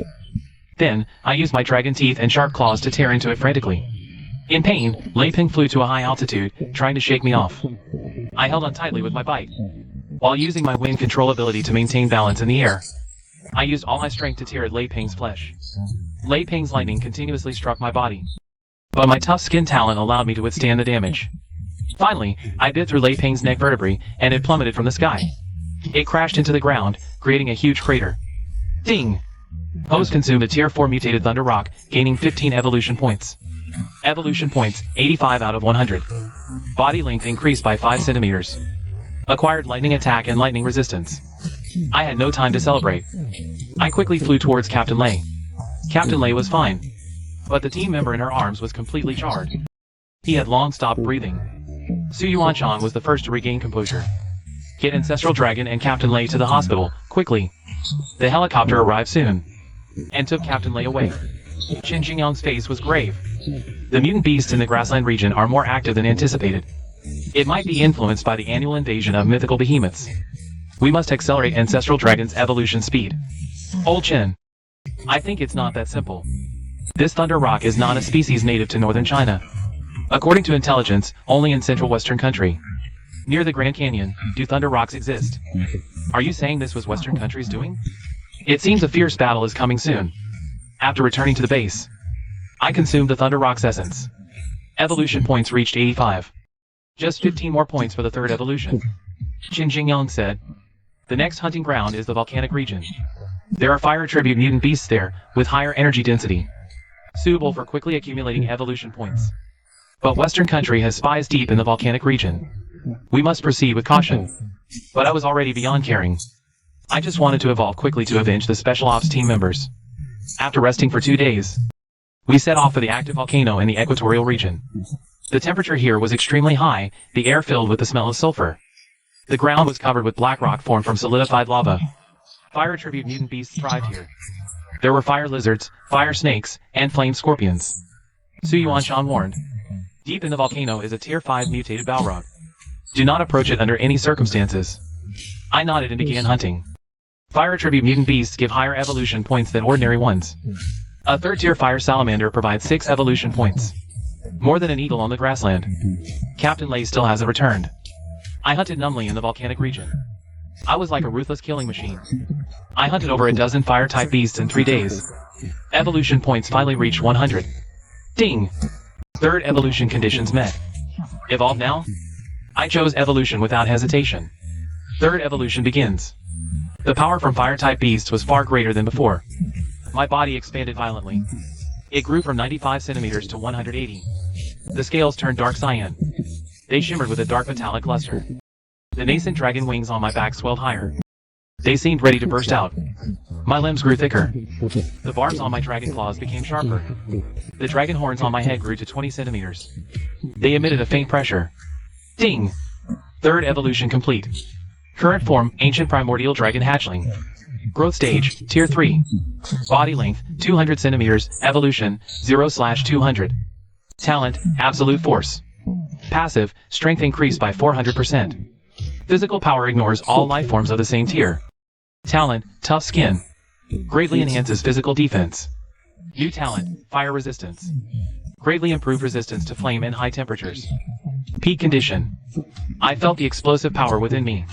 Then, I used my dragon teeth and sharp claws to tear into it frantically. In pain, Lei Peng flew to a high altitude, trying to shake me off. I held on tightly with my bite, while using my wind control ability to maintain balance in the air. I used all my strength to tear at Lei Peng's flesh. Lei Peng's lightning continuously struck my body, but my tough skin talent allowed me to withstand the damage. Finally, I bit through Lei Peng's neck vertebrae, and it plummeted from the sky. It crashed into the ground, creating a huge crater. Ding! Host consumed a Tier 4 mutated Thunder Rock, gaining 15 evolution points. Evolution points, 85 out of 100. Body length increased by 5 centimeters. Acquired lightning attack and lightning resistance. I had no time to celebrate. I quickly flew towards Captain Lei. Captain Lei was fine, but the team member in her arms was completely charred. He had long stopped breathing. Su Yuanshan was the first to regain composure. Get Ancestral Dragon and Captain Lei to the hospital, quickly. The helicopter arrived soon, and took Captain Lei away. Qin Jingyang's face was grave. The mutant beasts in the grassland region are more active than anticipated. It might be influenced by the annual invasion of mythical behemoths. We must accelerate Ancestral Dragon's evolution speed. Old Qin. I think it's not that simple. This Thunder Rock is not a species native to northern China. According to intelligence, only in central western country. Near the Grand Canyon, do Thunder Rocks exist? Are you saying this was western countries doing? It seems a fierce battle is coming soon. After returning to the base, I consumed the Thunder Rock's essence. Evolution points reached 85. Just 15 more points for the third evolution. Qin Jingyang said. The next hunting ground is the volcanic region. There are fire tribute mutant beasts there, with higher energy density. Suitable for quickly accumulating evolution points. But Western country has spies deep in the volcanic region. We must proceed with caution. But I was already beyond caring. I just wanted to evolve quickly to avenge the Special Ops team members. After resting for 2 days, we set off for the active volcano in the equatorial region. The temperature here was extremely high, the air filled with the smell of sulfur. The ground was covered with black rock formed from solidified lava. Fire tribute mutant beasts thrived here. There were fire lizards, fire snakes, and flame scorpions. Su Yuanshan warned. Deep in the volcano is a Tier 5 mutated Balrog. Do not approach it under any circumstances. I nodded and began hunting. Fire tribute mutant beasts give higher evolution points than ordinary ones. A third tier fire salamander provides 6 evolution points. More than an eagle on the grassland. Captain Lei still hasn't returned. I hunted numbly in the volcanic region. I was like a ruthless killing machine. I hunted over a dozen fire-type beasts in 3 days. Evolution points finally reached 100. Ding! Third evolution conditions met. Evolve now? I chose evolution without hesitation. Third evolution begins. The power from fire-type beasts was far greater than before. My body expanded violently. It grew from 95 centimeters to 180. The scales turned dark cyan. They shimmered with a dark metallic luster. The nascent dragon wings on my back swelled higher. They seemed ready to burst out. My limbs grew thicker. The barbs on my dragon claws became sharper. The dragon horns on my head grew to 20 centimeters. They emitted a faint pressure. Ding! Third evolution complete. Current form, ancient primordial dragon hatchling. Growth stage, tier 3. Body length, 200 centimeters, evolution, 0/200. Talent, absolute force. Passive, strength increased by 400%. Physical power ignores all life forms of the same tier. Talent, tough skin. Greatly enhances physical defense. New talent, fire resistance. Greatly improved resistance to flame and high temperatures. Peak condition. I felt the explosive power within me.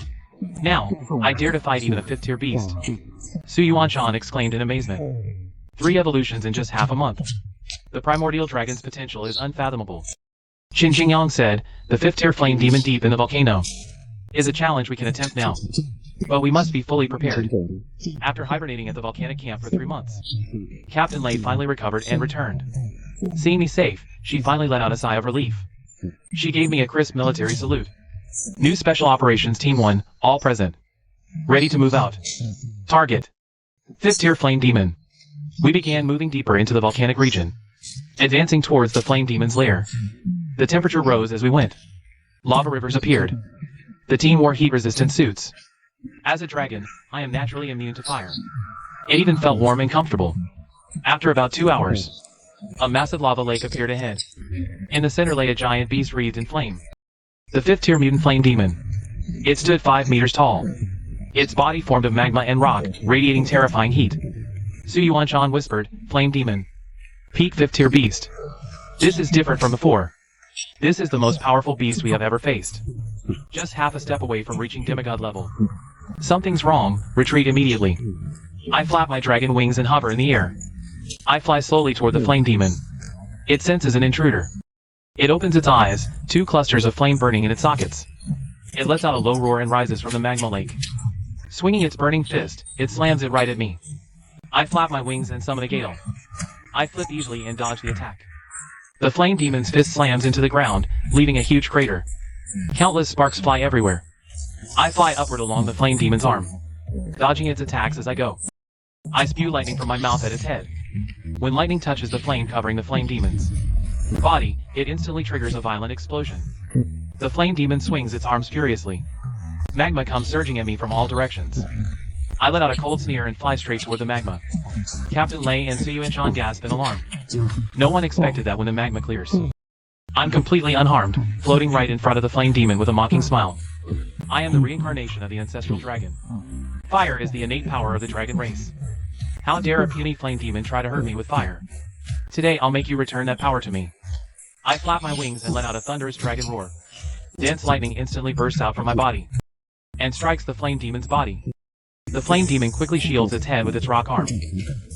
Now, I dare to fight even a 5th tier beast. Su Yuanshan exclaimed in amazement. 3 evolutions in just half a month. The primordial dragon's potential is unfathomable. Qin Jingyang said, the 5th tier flame demon deep in the volcano is a challenge we can attempt now. But we must be fully prepared. After hibernating at the volcanic camp for 3 months, Captain Lei finally recovered and returned. Seeing me safe, she finally let out a sigh of relief. She gave me a crisp military salute. New Special Operations Team 1, all present. Ready to move out. Target. 5th tier flame demon. We began moving deeper into the volcanic region, advancing towards the flame demon's lair. The temperature rose as we went. Lava rivers appeared. The team wore heat-resistant suits. As a dragon, I am naturally immune to fire. It even felt warm and comfortable. After about 2 hours, a massive lava lake appeared ahead. In the center lay a giant beast wreathed in flame. The 5th tier mutant flame demon. It stood 5 meters tall. Its body formed of magma and rock, radiating terrifying heat. Su Yuanshan whispered, flame demon. Peak 5th tier beast. This is different from before. This is the most powerful beast we have ever faced. Just half a step away from reaching demigod level. Something's wrong, retreat immediately. I flap my dragon wings and hover in the air. I fly slowly toward the flame demon. It senses an intruder. It opens its eyes, 2 clusters of flame burning in its sockets. It lets out a low roar and rises from the magma lake. Swinging its burning fist, it slams it right at me. I flap my wings and summon a gale. I flip easily and dodge the attack. The flame demon's fist slams into the ground, leaving a huge crater. Countless sparks fly everywhere. I fly upward along the flame demon's arm, dodging its attacks as I go. I spew lightning from my mouth at its head. When lightning touches the flame covering the flame demon's body, it instantly triggers a violent explosion. The flame demon swings its arms furiously. Magma comes surging at me from all directions. I let out a cold sneer and fly straight toward the magma. Captain Lei and Suyu and Sean gasp in alarm. No one expected that when the magma clears. I'm completely unharmed, floating right in front of the flame demon with a mocking smile. I am the reincarnation of the ancestral dragon. Fire is the innate power of the dragon race. How dare a puny flame demon try to hurt me with fire? Today I'll make you return that power to me. I flap my wings and let out a thunderous dragon roar. Dense lightning instantly bursts out from my body and strikes the flame demon's body. The flame demon quickly shields its head with its rock arm.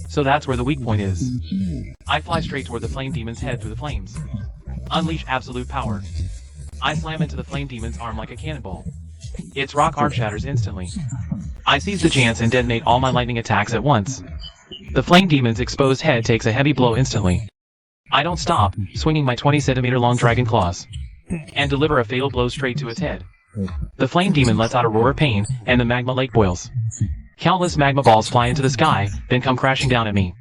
So that's where the weak point is. I fly straight toward the flame demon's head through the flames. Unleash absolute power. I slam into the flame demon's arm like a cannonball. Its rock arm shatters instantly. I seize the chance and detonate all my lightning attacks at once. The flame demon's exposed head takes a heavy blow instantly. I don't stop, swinging my 20-centimeter long dragon claws, and deliver a fatal blow straight to its head. The flame demon lets out a roar of pain, and the magma lake boils. Countless magma balls fly into the sky, then come crashing down at me.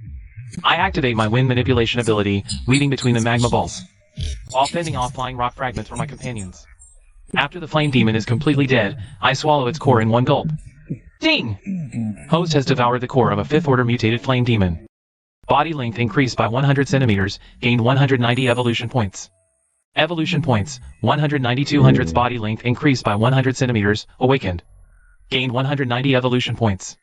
I activate my wind manipulation ability, weaving between the magma balls, while fending off flying rock fragments for my companions. After the flame demon is completely dead, I swallow its core in one gulp. Ding! Host has devoured the core of a 5th-order mutated flame demon. Body length increased by 100 centimeters, gained 190 evolution points. Evolution points, 190 200's body length increased by 100 centimeters, awakened. Gained 190 evolution points.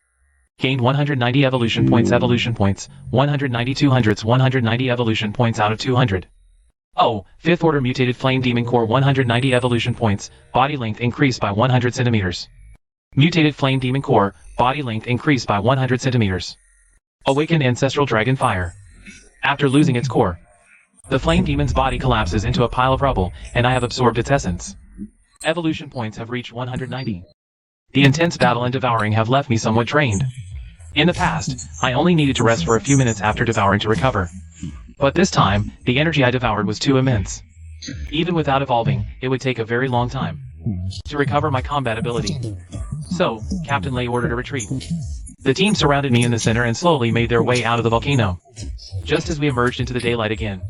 Gained 190 evolution points, 190 200's 190 evolution points out of 200. Oh, 5th order mutated flame demon core 190 evolution points, body length increased by 100 centimeters. Mutated flame demon core, body length increased by 100 centimeters. Awakened ancestral dragon fire. After losing its core, the flame demon's body collapses into a pile of rubble, and I have absorbed its essence. Evolution points have reached 190. The intense battle and devouring have left me somewhat drained. In the past, I only needed to rest for a few minutes after devouring to recover. But this time, the energy I devoured was too immense. Even without evolving, it would take a very long time to recover my combat ability. So, Captain Lei ordered a retreat. The team surrounded me in the center and slowly made their way out of the volcano. Just as we emerged into the daylight again,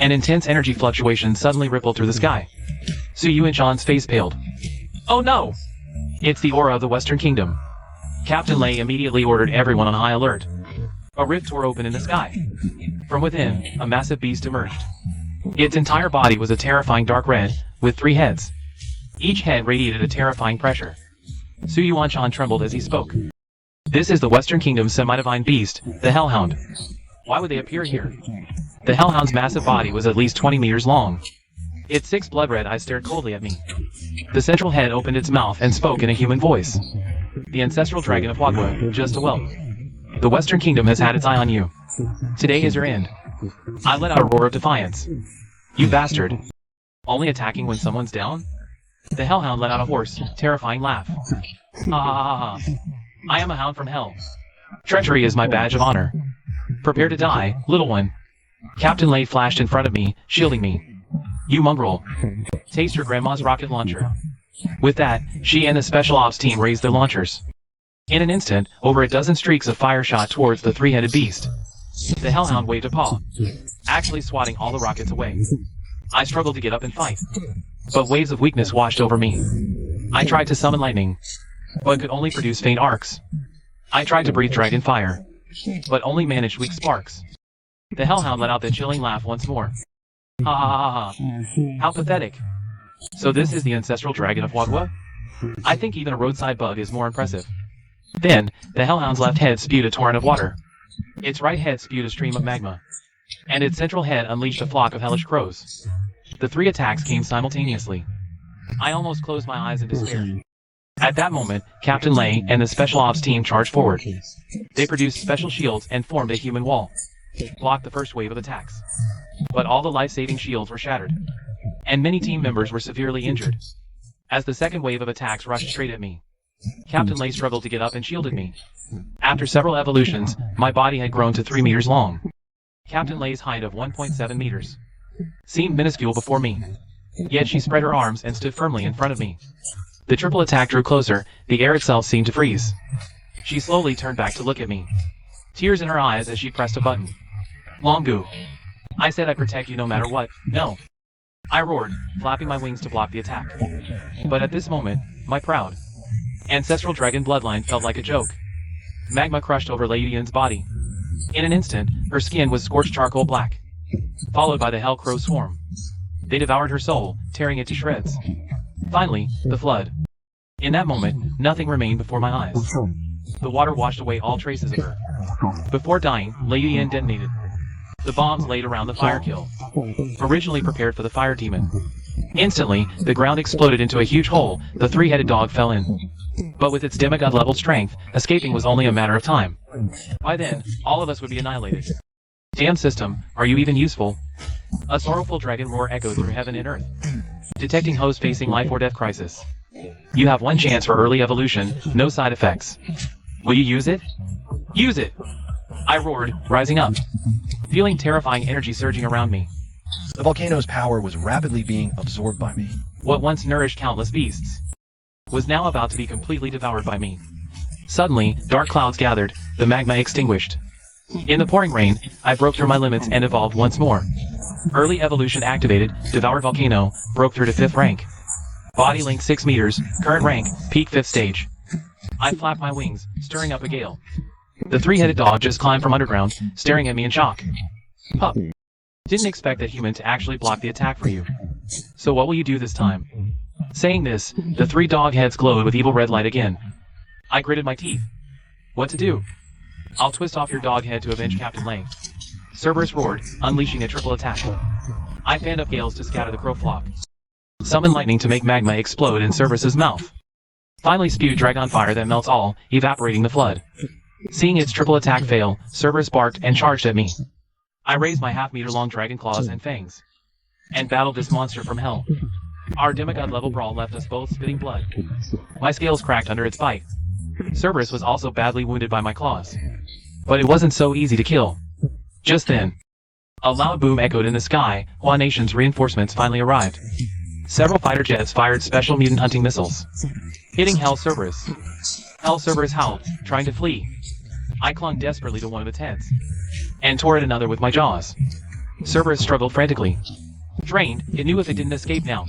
an intense energy fluctuation suddenly rippled through the sky. Suyu and Sean's face paled. Oh no! It's the aura of the Western Kingdom. Captain Lei immediately ordered everyone on high alert. A rift tore open in the sky. From within, a massive beast emerged. Its entire body was a terrifying dark red, with 3 heads. Each head radiated a terrifying pressure. Suyu Anshan trembled as he spoke. This is the Western Kingdom's semi-divine beast, the Hellhound. Why would they appear here? The Hellhound's massive body was at least 20 meters long. Its 6 blood-red eyes stared coldly at me. The central head opened its mouth and spoke in a human voice. The ancestral dragon of Wagwa, just awoke. The Western Kingdom has had its eye on you. Today is your end. I let out a roar of defiance. You bastard. Only attacking when someone's down? The Hellhound let out a hoarse, terrifying laugh. Ah! I am a hound from hell. Treachery is my badge of honor. Prepare to die, little one. Captain Lei flashed in front of me, shielding me. You mongrel. Taste your grandma's rocket launcher. With that, she and the special ops team raised their launchers. In an instant, over a dozen streaks of fire shot towards the 3-headed beast. The Hellhound waved a paw, actually swatting all the rockets away. I struggled to get up and fight, but waves of weakness washed over me. I tried to summon lightning, but could only produce faint arcs. I tried to breathe dragon fire, but only managed weak sparks. The Hellhound let out the chilling laugh once more. Ha ha ha ha. How pathetic. So this is the ancestral dragon of Wagwa? I think even a roadside bug is more impressive. Then, the Hellhound's left head spewed a torrent of water. Its right head spewed a stream of magma. And its central head unleashed a flock of hellish crows. The 3 attacks came simultaneously. I almost closed my eyes in despair. At that moment, Captain Lei and the special ops team charged forward. They produced special shields and formed a human wall. Blocked the first wave of attacks. But all the life-saving shields were shattered. And many team members were severely injured. As the second wave of attacks rushed straight at me, Captain Lei struggled to get up and shielded me. After several evolutions, my body had grown to 3 meters long. Captain Lei's height of 1.7 meters seemed minuscule before me. Yet she spread her arms and stood firmly in front of me. The triple attack drew closer, the air itself seemed to freeze. She slowly turned back to look at me. Tears in her eyes as she pressed a button. Longu. I said I'd protect you no matter what. No. I roared, flapping my wings to block the attack. But at this moment, my proud ancestral dragon bloodline felt like a joke. Magma crushed over Lady Yin's body. In an instant, her skin was scorched charcoal black, followed by the Hell Crow swarm. They devoured her soul, tearing it to shreds. Finally, the flood. In that moment, nothing remained before my eyes. The water washed away all traces of her. Before dying, Lady Yin detonated the bombs laid around the fire kill, originally prepared for the fire demon. Instantly, the ground exploded into a huge hole. The three-headed dog fell in. But with its demigod-level strength, escaping was only a matter of time. By then, all of us would be annihilated. Damn system, are you even useful? A sorrowful dragon roar echoed through heaven and earth, detecting hosts facing life or death crisis. You have one chance for early evolution, no side effects. Will you use it? Use it! I roared, rising up, feeling terrifying energy surging around me. The volcano's power was rapidly being absorbed by me. What once nourished countless beasts was now about to be completely devoured by me. Suddenly, dark clouds gathered, the magma extinguished. In the pouring rain, I broke through my limits and evolved once more. Early evolution activated, devoured volcano, broke through to 5th rank. Body length 6 meters, current rank, peak 5th stage. I flapped my wings, stirring up a gale. The three-headed dog just climbed from underground, staring at me in shock. Pup. Didn't expect that human to actually block the attack for you. So what will you do this time? Saying this, the 3 dog heads glowed with evil red light again. I gritted my teeth. What to do? I'll twist off your dog head to avenge Captain Lei. Cerberus roared, unleashing a triple attack. I fanned up gales to scatter the crow flock. Summoned lightning to make magma explode in Cerberus's mouth. Finally spewed dragon fire that melts all, evaporating the flood. Seeing its triple attack fail, Cerberus barked and charged at me. I raised my half-meter-long dragon claws and fangs, and battled this monster from hell. Our demigod-level brawl left us both spitting blood. My scales cracked under its bite. Cerberus was also badly wounded by my claws. But it wasn't so easy to kill. Just then, a loud boom echoed in the sky. Hua Nation's reinforcements finally arrived. Several fighter jets fired special mutant hunting missiles, hitting Hell Cerberus. Hell Cerberus howled, trying to flee. I clung desperately to one of its heads, and tore at another with my jaws. Cerberus struggled frantically. Drained, it knew if it didn't escape now,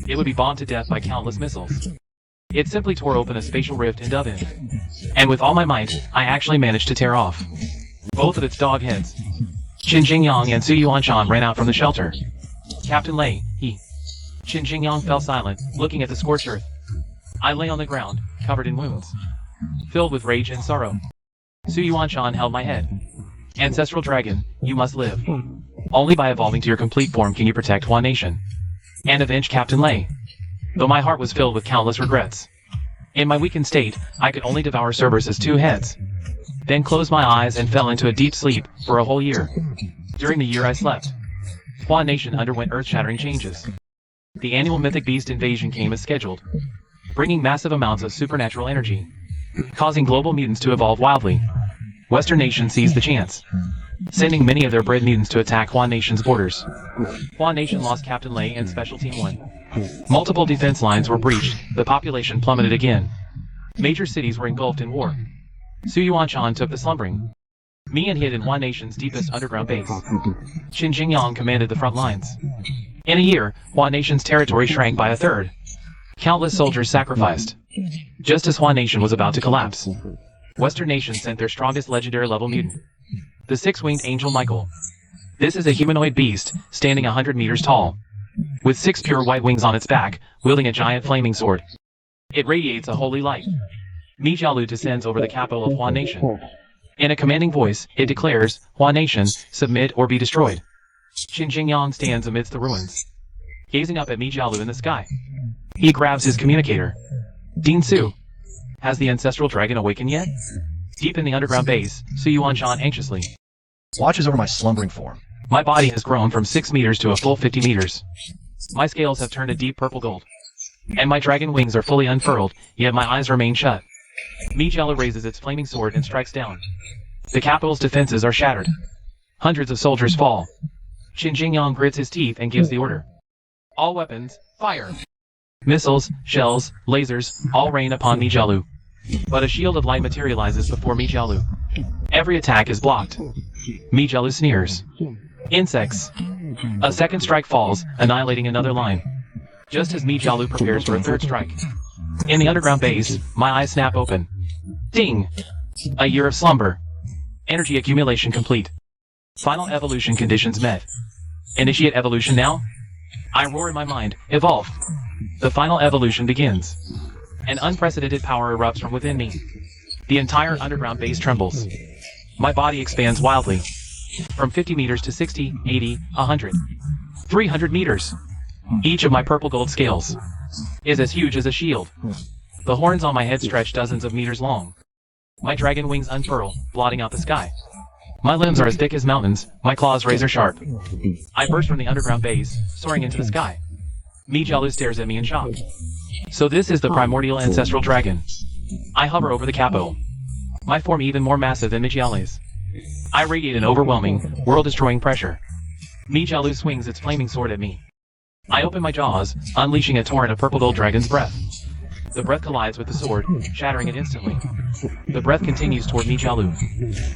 it would be bombed to death by countless missiles. It simply tore open a spatial rift and dove in. And with all my might, I actually managed to tear off both of its dog heads. Qin Jingyang and Su Yuanshan ran out from the shelter. Captain Lei, he. Qin Jingyang fell silent, looking at the scorched earth. I lay on the ground, covered in wounds, filled with rage and sorrow. Su Yuanshan held my head. Ancestral dragon, you must live. Only by evolving to your complete form can you protect Hua Nation and avenge Captain Lei. Though my heart was filled with countless regrets. In my weakened state, I could only devour Cerberus's 2 heads. Then closed my eyes and fell into a deep sleep for a whole year. During the year I slept, Hua Nation underwent earth-shattering changes. The annual mythic beast invasion came as scheduled, bringing massive amounts of supernatural energy, causing global mutants to evolve wildly. Western nations seized the chance, sending many of their bred mutants to attack Hua Nation's borders. Hua Nation lost Captain Lei and Special Team 1. Multiple defense lines were breached, the population plummeted again. Major cities were engulfed in war. Su Yuanshan took the slumbering me and hid in Hua Nation's deepest underground base. Qin Jingyang commanded the front lines. In a year, Hua Nation's territory shrank by 1/3. Countless soldiers sacrificed. Just as Hua Nation was about to collapse, Western nations sent their strongest legendary level mutant, the 6-winged Angel Michael. This is a humanoid beast, standing 100 meters tall, with 6 pure white wings on its back, wielding a giant flaming sword. It radiates a holy light. Mi Jialu descends over the capital of Hua Nation. In a commanding voice, it declares, Hua Nation, submit or be destroyed. Qin Jingyang stands amidst the ruins, gazing up at Mi Jialu in the sky. He grabs his communicator. Dean Su. Has the ancestral dragon awakened yet? Deep in the underground base, Su Yuanshan anxiously Watches over my slumbering form. My body has grown from 6 meters to a full 50 meters. My scales have turned a deep purple gold. and my dragon wings are fully unfurled, yet my eyes remain shut. Mijialu raises its flaming sword and strikes down. The capital's defenses are shattered. Hundreds of soldiers fall. Qin Jingyang grits his teeth and gives the order. All weapons, fire! Missiles, shells, lasers, all rain upon Mijialu. But a shield of light materializes before Mijialu. Every attack is blocked. Mijialu sneers. Insects. A second strike falls, annihilating another line. Just as Mijialu prepares for a third strike. In the underground base, my eyes snap open. Ding! A year of slumber. Energy accumulation complete. Final evolution conditions met. Initiate evolution now? I roar in my mind, evolve. The final evolution begins. An unprecedented power erupts from within me. The entire underground base trembles. My body expands wildly. From 50 meters to 60, 80, 100. 300 meters. Each of my purple gold scales is as huge as a shield. The horns on my head stretch dozens of meters long. My dragon wings unfurl, blotting out the sky. My limbs are as thick as mountains, my claws razor sharp. I burst from the underground base, soaring into the sky. Mijialu stares at me in shock. So this is the primordial ancestral dragon. I hover over the capital. My form even more massive than Mijialu's. I radiate an overwhelming, world-destroying pressure. Mijialu swings its flaming sword at me. I open my jaws, unleashing a torrent of purple gold dragon's breath. The breath collides with the sword, shattering it instantly. The breath continues toward Mijialu.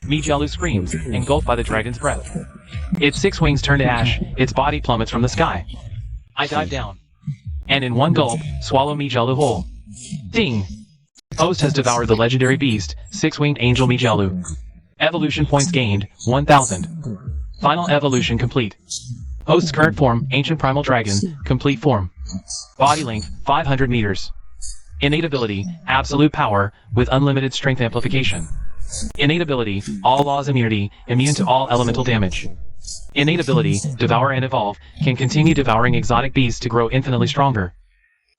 Mijialu screams, engulfed by the dragon's breath. Its 6 wings turn to ash, its body plummets from the sky. I dive down. And in one gulp, swallow Mijialu whole. Ding! Host has devoured the legendary beast, 6-winged angel Mijialu. Evolution points gained, 1000. Final evolution complete. Host's current form, ancient primal dragon, complete form. Body length, 500 meters. Innate ability, absolute power, with unlimited strength amplification. Innate ability, all laws immunity, immune to all elemental damage. Innate ability, devour and evolve, can continue devouring exotic beasts to grow infinitely stronger.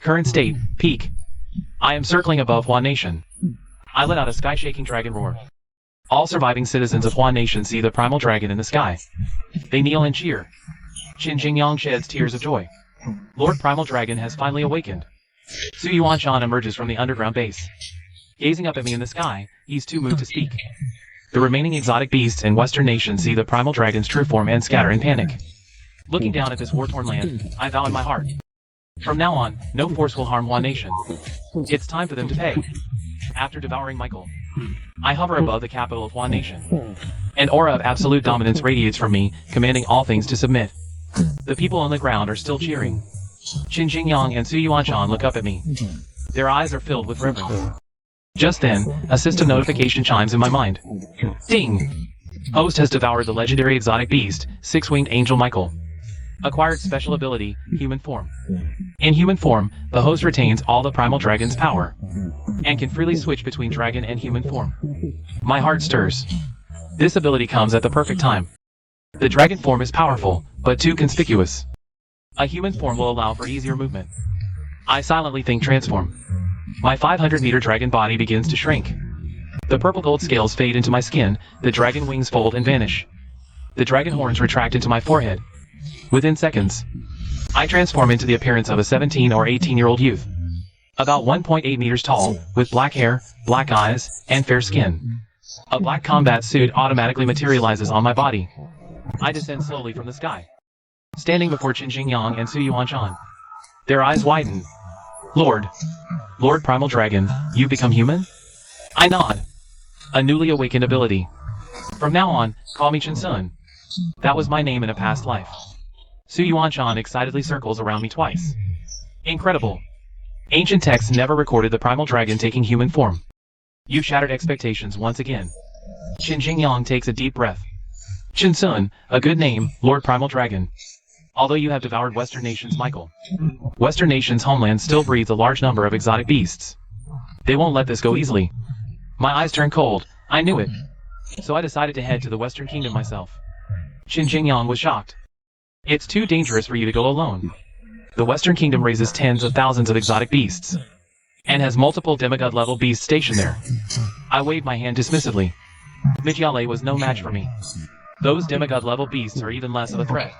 Current state, peak. I am circling above Huan Nation. I let out a sky-shaking dragon roar. All surviving citizens of Huan Nation see the primal dragon in the sky. They kneel and cheer. Qin Jingyang sheds tears of joy. Lord Primal Dragon has finally awakened. Su Yuanshan emerges from the underground base. Gazing up at me in the sky, he's too moved to speak. The remaining exotic beasts in Western nations see the primal dragon's true form and scatter in panic. Looking down at this war-torn land, I vow in my heart. From now on, no force will harm Huan Nation. It's time for them to pay. After devouring Michael, I hover above the capital of Huan Nation. An aura of absolute dominance radiates from me, commanding all things to submit. The people on the ground are still cheering. Qin Jingyang and Su Yuanshan look up at me. Their eyes are filled with reverence. Just then, a system notification chimes in my mind. Ding! Host has devoured the legendary exotic beast, 6-winged angel Michael. Acquired special ability, human form. In human form, the host retains all the primal dragon's power, and can freely switch between dragon and human form. My heart stirs. This ability comes at the perfect time. The dragon form is powerful, but too conspicuous. A human form will allow for easier movement. I silently think transform. My 500-meter dragon body begins to shrink. The purple gold scales fade into my skin, the dragon wings fold and vanish. The dragon horns retract into my forehead. Within seconds, I transform into the appearance of a 17 or 18-year-old youth. About 1.8 meters tall, with black hair, black eyes, and fair skin. A black combat suit automatically materializes on my body. I descend slowly from the sky. Standing before Qin Jingyang and Su Yuanshan. Their eyes widen. Lord Primal Dragon, you become human? I nod. A newly awakened ability. From now on, call me Qin Sun. That was my name in a past life. Su Yuanshan excitedly circles around me twice. Incredible. Ancient texts never recorded the primal dragon taking human form. You shattered expectations once again. Qin Jingyang takes a deep breath. Qin Sun, a good name, Lord Primal Dragon. Although you have devoured Western nations, Michael. Western nations' homeland still breeds a large number of exotic beasts. They won't let this go easily. My eyes turn cold, I knew it. So I decided to head to the Western Kingdom myself. Qin Jingyang was shocked. It's too dangerous for you to go alone. The Western Kingdom raises tens of thousands of exotic beasts, and has multiple demigod-level beasts stationed there. I waved my hand dismissively. Mijialu was no match for me. Those demigod-level beasts are even less of a threat.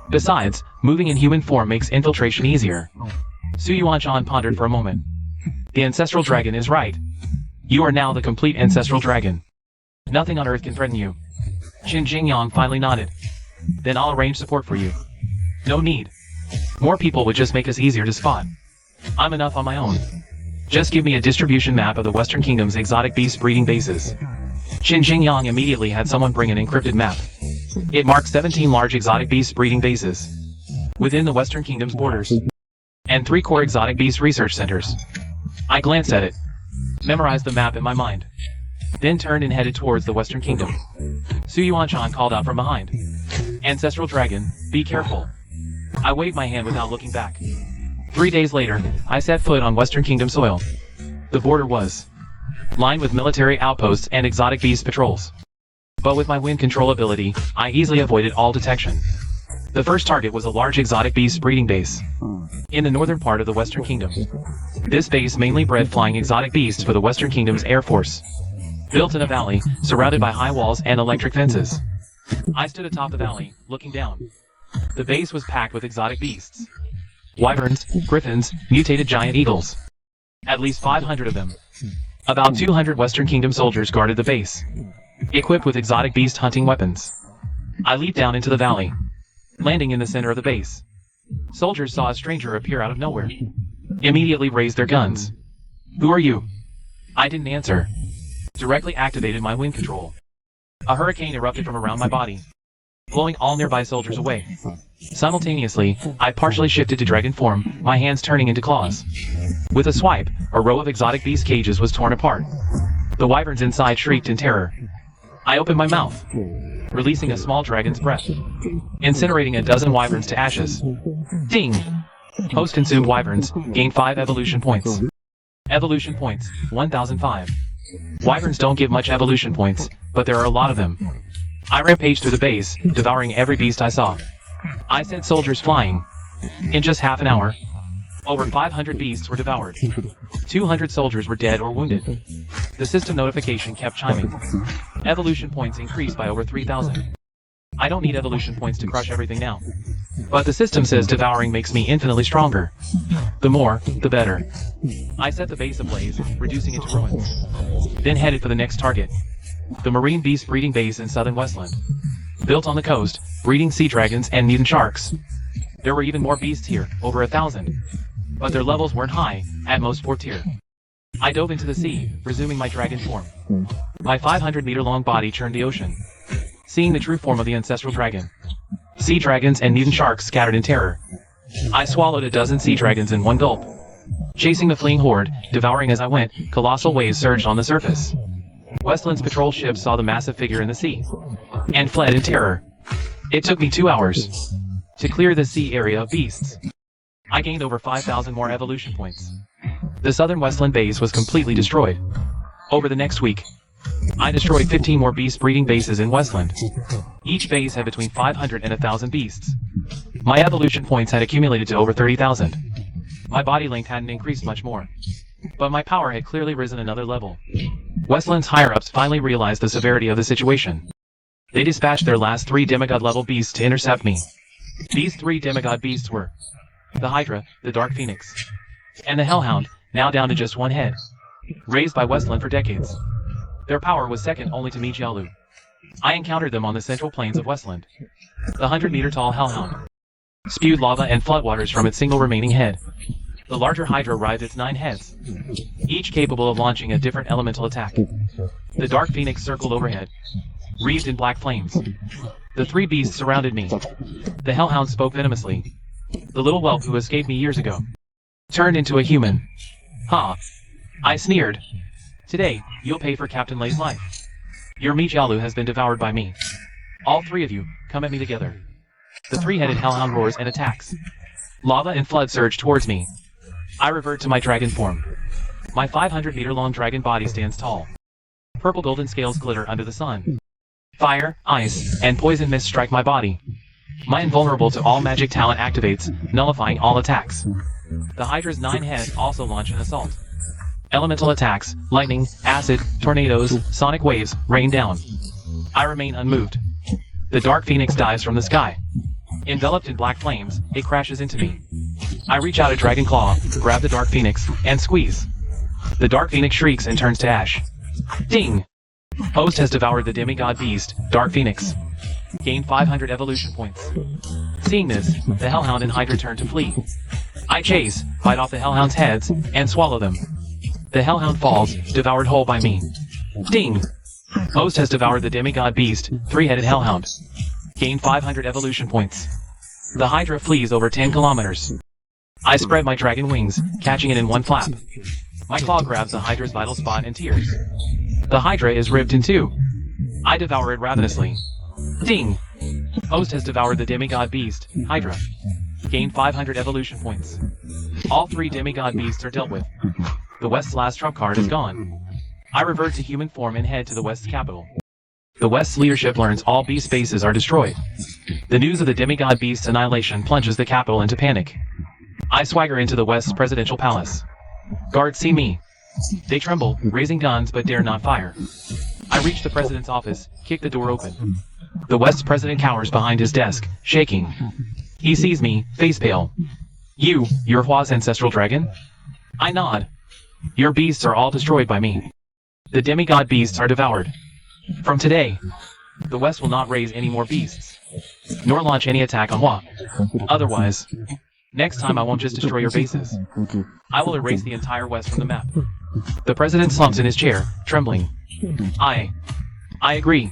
Besides, moving in human form makes infiltration easier. Su Yuanshan pondered for a moment. The ancestral dragon is right. You are now the complete ancestral dragon. Nothing on earth can threaten you. Qin Jingyang finally nodded. Then I'll arrange support for you. No need. More people would just make us easier to spot. I'm enough on my own. Just give me a distribution map of the Western Kingdom's exotic beast breeding bases. Qin Jingyang immediately had someone bring an encrypted map. It marked 17 large exotic beast breeding bases within the Western Kingdom's borders, and 3 core exotic beast research centers. I glanced at it, memorized the map in my mind, then turned and headed towards the Western Kingdom. Su Yuanshan called out from behind. Ancestral dragon, be careful. I waved my hand without looking back. 3 days later, I set foot on Western Kingdom soil. The border was lined with military outposts and exotic beast patrols. But with my wind control ability, I easily avoided all detection. The first target was a large exotic beast breeding base in the northern part of the Western Kingdom. This base mainly bred flying exotic beasts for the Western Kingdom's Air Force. Built in a valley, surrounded by high walls and electric fences. I stood atop the valley, looking down. The base was packed with exotic beasts. Wyverns, griffins, mutated giant eagles. At least 500 of them. About 200 Western Kingdom soldiers guarded the base, equipped with exotic beast hunting weapons. I leaped down into the valley, landing in the center of the base. Soldiers saw a stranger appear out of nowhere. Immediately raised their guns. Who are you? I didn't answer. Directly activated my wind control. A hurricane erupted from around my body, blowing all nearby soldiers away. Simultaneously, I partially shifted to dragon form, my hands turning into claws. With a swipe, a row of exotic beast cages was torn apart. The wyverns inside shrieked in terror. I opened my mouth, releasing a small dragon's breath, incinerating a dozen wyverns to ashes. Ding! Post-consumed wyverns gained 5 evolution points. Evolution points, 1005. Wyverns don't give much evolution points, but there are a lot of them. I rampaged through the base, devouring every beast I saw. I sent soldiers flying. In just half an hour, over 500 beasts were devoured. 200 soldiers were dead or wounded. The system notification kept chiming. Evolution points increased by over 3,000. I don't need evolution points to crush everything now. But the system says devouring makes me infinitely stronger. The more, the better. I set the base ablaze, reducing it to ruins. Then headed for the next target. The marine beast breeding base in southern Westland. Built on the coast, breeding sea dragons and mutant sharks. There were even more beasts here, over 1,000. But their levels weren't high, at most 4th tier. I dove into the sea, resuming my dragon form. My 500-meter-long body churned the ocean, seeing the true form of the ancestral dragon. Sea dragons and mutant sharks scattered in terror. I swallowed a dozen sea dragons in one gulp. Chasing the fleeing horde, devouring as I went, colossal waves surged on the surface. Westland's patrol ships saw the massive figure in the sea, and fled in terror. It took me 2 hours to clear the sea area of beasts. I gained over 5,000 more evolution points. The southern Westland base was completely destroyed. Over the next week, I destroyed 15 more beast breeding bases in Westland. Each base had between 500 and 1,000 beasts. My evolution points had accumulated to over 30,000. My body length hadn't increased much more, but my power had clearly risen another level. Westland's higher-ups finally realized the severity of the situation. They dispatched their last 3 demigod-level beasts to intercept me. These 3 demigod beasts were the Hydra, the Dark Phoenix, and the Hellhound, now down to just 1 head, raised by Westland for decades. Their power was second only to Mijialu. I encountered them on the central plains of Westland. The 100-meter-tall Hellhound spewed lava and floodwaters from its single remaining head. The larger Hydra writhed its 9 heads, each capable of launching a different elemental attack. The Dark Phoenix circled overhead, wreathed in black flames. The 3 beasts surrounded me. The Hellhound spoke venomously. The little whelp who escaped me years ago turned into a human. Ha! I sneered. Today, you'll pay for Captain Lei's life. Your Mijialu has been devoured by me. All 3 of you, come at me together. The 3-headed Hellhound roars and attacks. Lava and flood surge towards me. I revert to my dragon form. My 500-meter-long dragon body stands tall. Purple golden scales glitter under the sun. Fire, ice, and poison mist strike my body. My invulnerable to all magic talent activates, nullifying all attacks. The Hydra's 9 heads also launch an assault. Elemental attacks, lightning, acid, tornadoes, sonic waves, rain down. I remain unmoved. The Dark Phoenix dives from the sky. Enveloped in black flames, it crashes into me. I reach out a dragon claw, grab the Dark Phoenix, and squeeze. The Dark Phoenix shrieks and turns to ash. Ding! Host has devoured the demigod beast, Dark Phoenix. Gain 500 evolution points. Seeing this, the Hellhound and Hydra turn to flee. I chase, bite off the Hellhound's heads, and swallow them. The Hellhound falls, devoured whole by me. Ding! Host has devoured the demigod beast, three-headed Hellhound. Gain 500 evolution points. The Hydra flees over 10 kilometers. I spread my dragon wings, catching it in one flap. My claw grabs the Hydra's vital spot and tears. The Hydra is ripped in two. I devour it ravenously. Ding! Host has devoured the demigod beast, Hydra. Gain 500 evolution points. All three demigod beasts are dealt with. The West's last trump card is gone. I revert to human form and head to the West's capital. The West's leadership learns all beast bases are destroyed. The news of the demigod beast's annihilation plunges the capital into panic. I swagger into the West's presidential palace. Guards see me. They tremble, raising guns but dare not fire. I reach the president's office, kick the door open. The West's president cowers behind his desk, shaking. He sees me, face pale. You're Hua's ancestral dragon? I nod. Your beasts are all destroyed by me. The demigod beasts are devoured. From today, the West will not raise any more beasts, nor launch any attack on Hua. Otherwise, next time I won't just destroy your bases. I will erase the entire West from the map. The president slumps in his chair, trembling. I agree.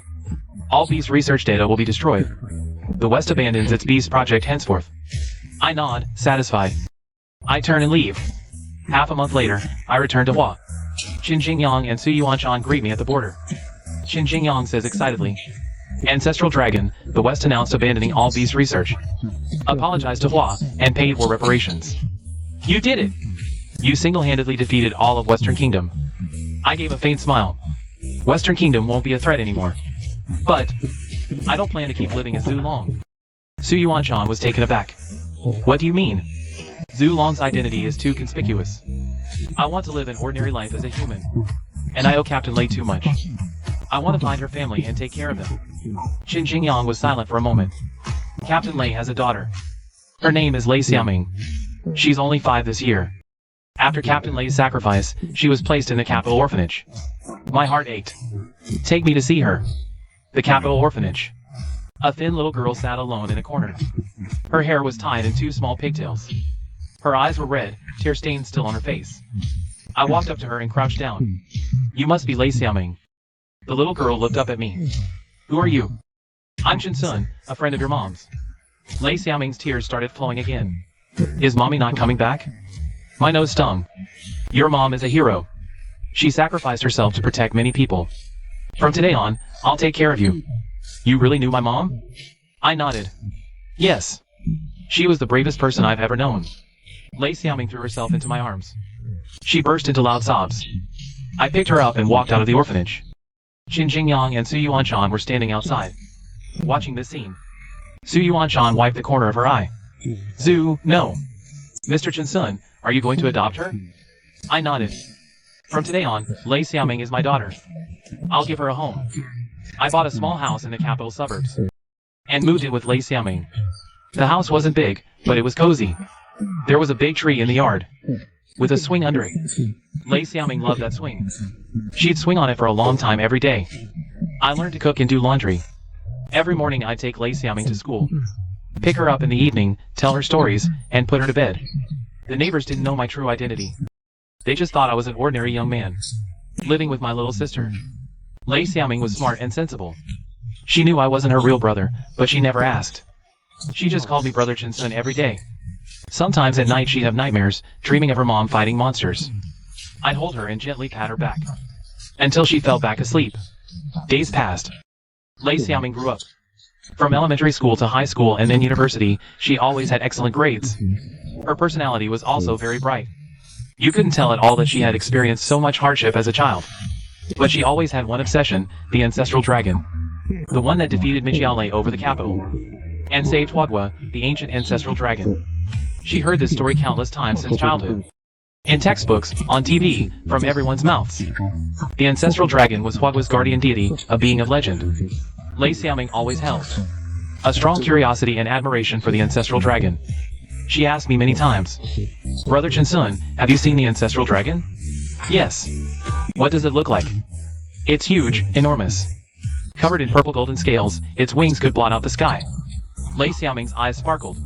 All beast research data will be destroyed. The West abandons its beast project henceforth. I nod, satisfied. I turn and leave. Half a month later, I return to Hua. Qin Jingyang and Su Yuanshan greet me at the border. Qin Jingyang says excitedly, Ancestral Dragon, the West announced abandoning all beast research. Apologized to Hua, and paid war reparations. You did it! You single-handedly defeated all of Western Kingdom. I gave a faint smile. Western Kingdom won't be a threat anymore. But I don't plan to keep living as Zhu Long. Su Yuanshan was taken aback. What do you mean? Zhu Long's identity is too conspicuous. I want to live an ordinary life as a human. And I owe Captain Lei too much. I want to find her family and take care of them. Qin Jingyang was silent for a moment. Captain Lei has a daughter. Her name is Lei Xiaoming. She's only 5 this year. After Captain Lei's sacrifice, she was placed in the capital orphanage. My heart ached. Take me to see her. The capital orphanage. A thin little girl sat alone in a corner. Her hair was tied in 2 small pigtails. Her eyes were red, tear stains still on her face. I walked up to her and crouched down. You must be Lei Xiaoming. The little girl looked up at me. Who are you? I'm Chen Sun, a friend of your mom's. Lei Xiaoming's tears started flowing again. Is mommy not coming back? My nose stung. Your mom is a hero. She sacrificed herself to protect many people. From today on, I'll take care of you. You really knew my mom? I nodded. Yes. She was the bravest person I've ever known. Lei Xiaoming threw herself into my arms. She burst into loud sobs. I picked her up and walked out of the orphanage. Qin Jingyang and Su Yuanshan were standing outside, watching this scene. Su Yuanshan wiped the corner of her eye. Zhu, no. Mr. Chen Sun, are you going to adopt her? I nodded. From today on, Lei Xiaoming is my daughter. I'll give her a home. I bought a small house in the capital suburbs and moved in with Lei Xiaoming. The house wasn't big, but it was cozy. There was a big tree in the yard, with a swing under it. Lei Xiaoming loved that swing. She'd swing on it for a long time every day. I learned to cook and do laundry. Every morning I'd take Lei Xiaoming to school, pick her up in the evening, tell her stories, and put her to bed. The neighbors didn't know my true identity. They just thought I was an ordinary young man, living with my little sister. Lei Xiaoming was smart and sensible. She knew I wasn't her real brother, but she never asked. She just called me Brother Chen Sun every day. Sometimes at night she'd have nightmares, dreaming of her mom fighting monsters. I'd hold her and gently pat her back, until she fell back asleep. Days passed. Lei Xiaoming grew up. From elementary school to high school and then university, she always had excellent grades. Her personality was also very bright. You couldn't tell at all that she had experienced so much hardship as a child. But she always had one obsession, the ancestral dragon. The one that defeated Mijiao over the capital, and saved Huadua, the ancient ancestral dragon. She heard this story countless times since childhood. In textbooks, on TV, from everyone's mouths. The ancestral dragon was Huadua's guardian deity, a being of legend. Lei Xiaoming always held a strong curiosity and admiration for the ancestral dragon. She asked me many times, Brother Chinsun, have you seen the ancestral dragon? Yes. What does it look like? It's huge, enormous. Covered in purple golden scales, its wings could blot out the sky. Lei Xiaoming's eyes sparkled.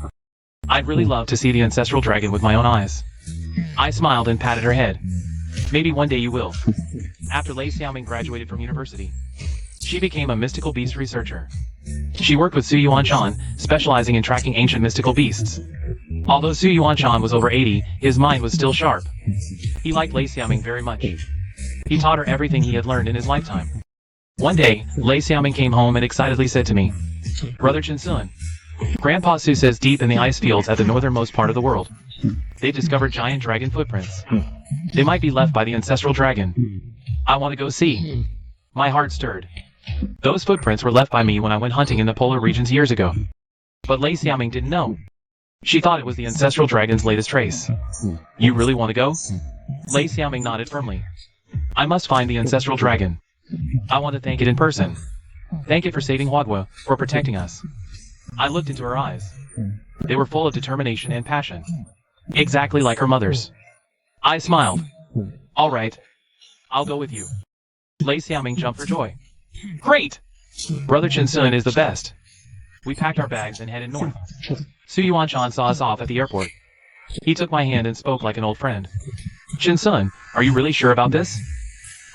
I'd really love to see the ancestral dragon with my own eyes. I smiled and patted her head. Maybe one day you will. After Lei Xiaoming graduated from university, she became a mystical beast researcher. She worked with Su Yuanshan, specializing in tracking ancient mystical beasts. Although Su Yuanshan was over 80, his mind was still sharp. He liked Lei Xiaoming very much. He taught her everything he had learned in his lifetime. One day, Lei Xiaoming came home and excitedly said to me, Brother Chinsun, Grandpa Su says deep in the ice fields at the northernmost part of the world, they've discovered giant dragon footprints. They might be left by the ancestral dragon. I want to go see. My heart stirred. Those footprints were left by me when I went hunting in the polar regions years ago. But Lei Xiaoming didn't know. She thought it was the ancestral dragon's latest trace. You really want to go? Lei Xiaoming nodded firmly. I must find the ancestral dragon. I want to thank it in person. Thank it for saving Huadhua, for protecting us. I looked into her eyes. They were full of determination and passion. Exactly like her mother's. I smiled. All right. I'll go with you. Lei Xiaoming jumped for joy. Great! Brother Chinsun is the best. We packed our bags and headed north. Su Yuanshan saw us off at the airport. He took my hand and spoke like an old friend. Chinsun, are you really sure about this?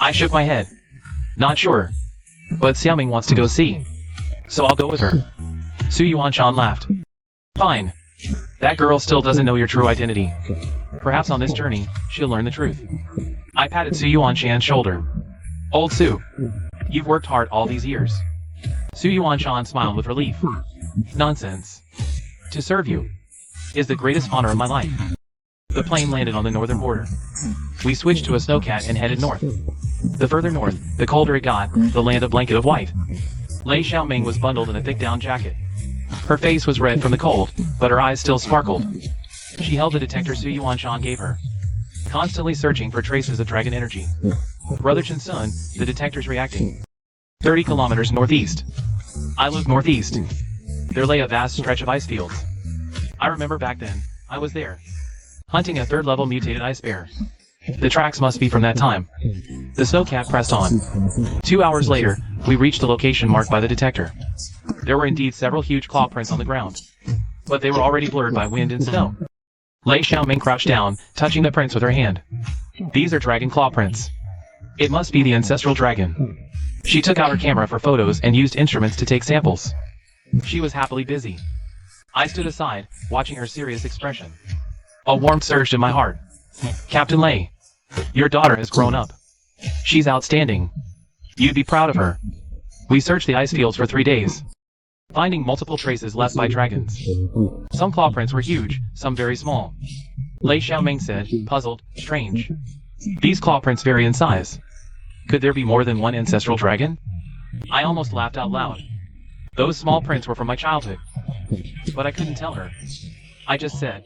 I shook my head. Not sure. But Xiaoming wants to go see. So I'll go with her. Su Yuanshan laughed. Fine. That girl still doesn't know your true identity. Perhaps on this journey, she'll learn the truth. I patted Su Yuanshan's shoulder. Old Su, you've worked hard all these years. Su Yuanshan smiled with relief. Nonsense. To serve you is the greatest honor of my life. The plane landed on the northern border. We switched to a snowcat and headed north. The further north, the colder it got, the land a blanket of white. Lei Xiaoming was bundled in a thick down jacket. Her face was red from the cold, but her eyes still sparkled. She held the detector Su Yuanshan gave her, constantly searching for traces of dragon energy. Brother Chinsun, the detector's reacting. 30 kilometers northeast. I looked northeast. There lay a vast stretch of ice fields. I remember back then, I was there, hunting a third-level mutated ice bear. The tracks must be from that time. The snowcat pressed on. 2 hours later, we reached the location marked by the detector. There were indeed several huge claw prints on the ground, but they were already blurred by wind and snow. Lei Xiaoming crouched down, touching the prints with her hand. These are dragon claw prints. It must be the ancestral dragon. She took out her camera for photos and used instruments to take samples. She was happily busy. I stood aside, watching her serious expression. A warmth surged in my heart. Captain Lei, your daughter has grown up. She's outstanding. You'd be proud of her. We searched the ice fields for 3 days, finding multiple traces left by dragons. Some claw prints were huge, some very small. Lei Xiaoming said, puzzled, strange. These claw prints vary in size. Could there be more than one ancestral dragon? I almost laughed out loud. Those small prints were from my childhood. But I couldn't tell her. I just said,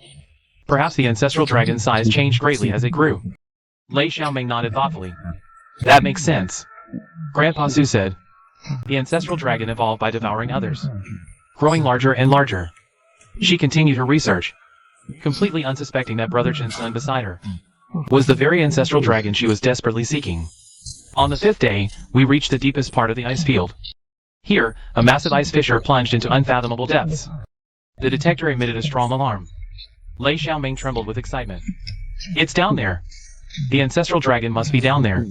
perhaps the ancestral dragon's size changed greatly as it grew. Lei Xiaoming nodded thoughtfully. That makes sense. Grandpa Su said, the ancestral dragon evolved by devouring others, growing larger and larger. She continued her research, completely unsuspecting that Brother Chinsun beside her was the very ancestral dragon she was desperately seeking. On the 5th day, we reached the deepest part of the ice field. Here, a massive ice fissure plunged into unfathomable depths. The detector emitted a strong alarm. Lei Xiaoming trembled with excitement. It's down there. The ancestral dragon must be down there.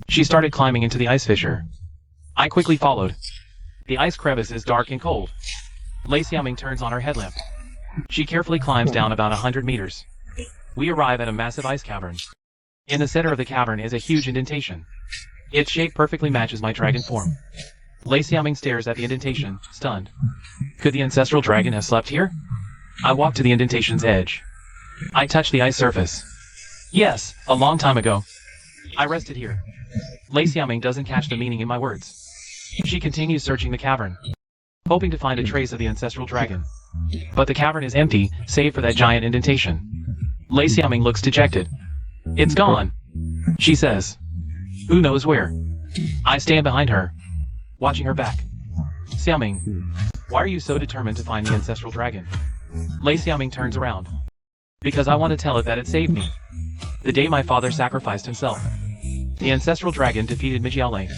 She started climbing into the ice fissure. I quickly followed. The ice crevice is dark and cold. Lei Xiaoming turns on her headlamp. She carefully climbs down about 100 meters. We arrive at a massive ice cavern. In the center of the cavern is a huge indentation. Its shape perfectly matches my dragon form. Lei Xiaoming stares at the indentation, stunned. Could the ancestral dragon have slept here? I walked to the indentation's edge. I touched the ice surface. Yes, a long time ago. I rested here. Lei Xiaoming doesn't catch the meaning in my words. She continues searching the cavern, hoping to find a trace of the ancestral dragon. But the cavern is empty, save for that giant indentation. Lei Xiaoming looks dejected. It's gone, she says. Who knows where? I stand behind her, watching her back. Xiaoming, why are you so determined to find the ancestral dragon? Lei Xiaoming turns around. Because I want to tell it that it saved me. The day my father sacrificed himself. The ancestral dragon defeated Mijiao.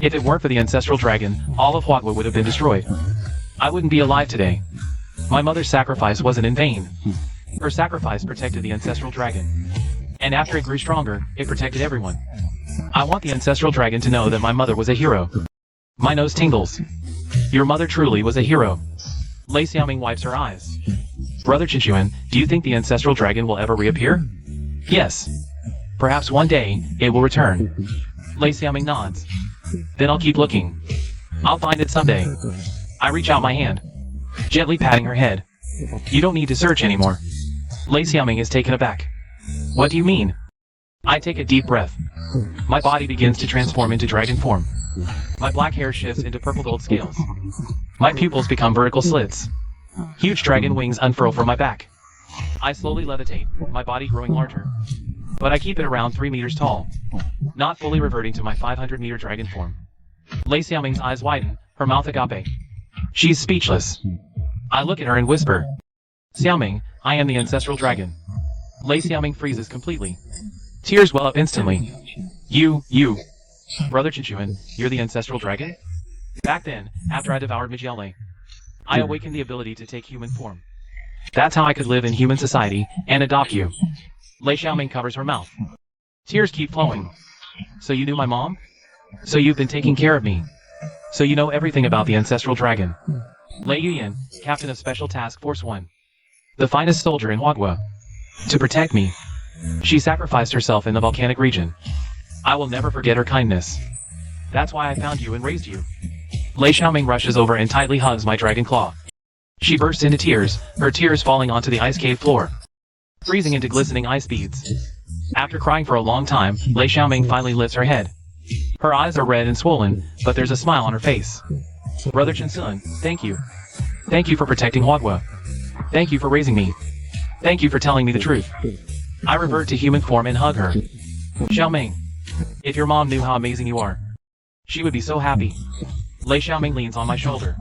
If it weren't for the ancestral dragon, all of Huaguo would have been destroyed. I wouldn't be alive today. My mother's sacrifice wasn't in vain. Her sacrifice protected the ancestral dragon. And after it grew stronger, it protected everyone. I want the ancestral dragon to know that my mother was a hero. My nose tingles. Your mother truly was a hero. Lei Xiaoming wipes her eyes. Brother Qinquan, do you think the ancestral dragon will ever reappear? Yes. Perhaps one day, it will return. Lei Xiaoming nods. Then I'll keep looking. I'll find it someday. I reach out my hand, gently patting her head. You don't need to search anymore. Lei Xiaoming is taken aback. What do you mean? I take a deep breath. My body begins to transform into dragon form. My black hair shifts into purple gold scales. My pupils become vertical slits. Huge dragon wings unfurl from my back. I slowly levitate, my body growing larger. But I keep it around 3 meters tall, not fully reverting to my 500-meter dragon form. Lei Xiaoming's eyes widen, her mouth agape. She's speechless. I look at her and whisper, Xiaoming, I am the ancestral dragon. Lei Xiaoming freezes completely. Tears well up instantly. You. Brother Qinquan, you're the ancestral dragon? Back then, after I devoured Mijiao, I awakened the ability to take human form. That's how I could live in human society and adopt you. Lei Xiaoming covers her mouth. Tears keep flowing. So you knew my mom? So you've been taking care of me. So you know everything about the ancestral dragon. Lei Yuyan, captain of Special Task Force 1. The finest soldier in Huaguo. To protect me. She sacrificed herself in the volcanic region. I will never forget her kindness. That's why I found you and raised you. Lei Xiaoming rushes over and tightly hugs my dragon claw. She bursts into tears, her tears falling onto the ice cave floor, freezing into glistening ice beads. After crying for a long time, Lei Xiaoming finally lifts her head. Her eyes are red and swollen, but there's a smile on her face. Brother Qinquan, thank you. Thank you for protecting Huaguo. Thank you for raising me. Thank you for telling me the truth. I revert to human form and hug her. Xiaoming, if your mom knew how amazing you are, she would be so happy. Lei Xiaoming leans on my shoulder.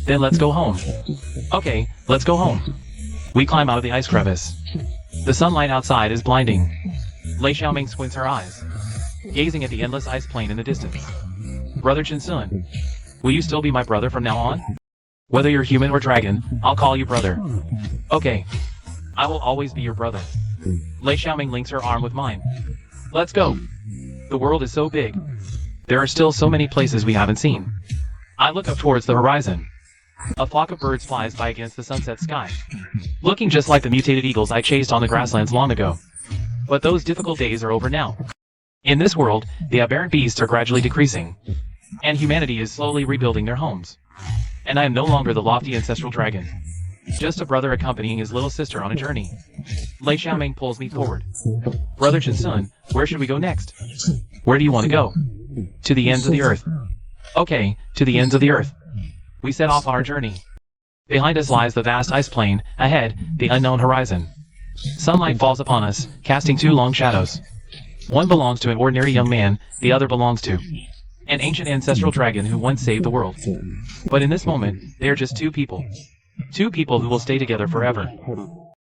Then let's go home. Okay, let's go home. We climb out of the ice crevice. The sunlight outside is blinding. Lei Xiaoming squints her eyes, gazing at the endless ice plain in the distance. Brother Qinquan, will you still be my brother from now on? Whether you're human or dragon, I'll call you brother. Okay. I will always be your brother. Lei Xiaoming links her arm with mine. Let's go. The world is so big. There are still so many places we haven't seen. I look up towards the horizon. A flock of birds flies by against the sunset sky, looking just like the mutated eagles I chased on the grasslands long ago. But those difficult days are over now. In this world, the aberrant beasts are gradually decreasing, and humanity is slowly rebuilding their homes. And I am no longer the lofty ancestral dragon, just a brother accompanying his little sister on a journey. Lei Xiaoming pulls me forward. Brother Qinquan, where should we go next? Where do you want to go? To the ends of the earth. Okay, to the ends of the earth. We set off on our journey. Behind us lies the vast ice plain, ahead, the unknown horizon. Sunlight falls upon us, casting 2 long shadows. One belongs to an ordinary young man, the other belongs to an ancient ancestral dragon who once saved the world. But in this moment, they are just 2 people. 2 people who will stay together forever.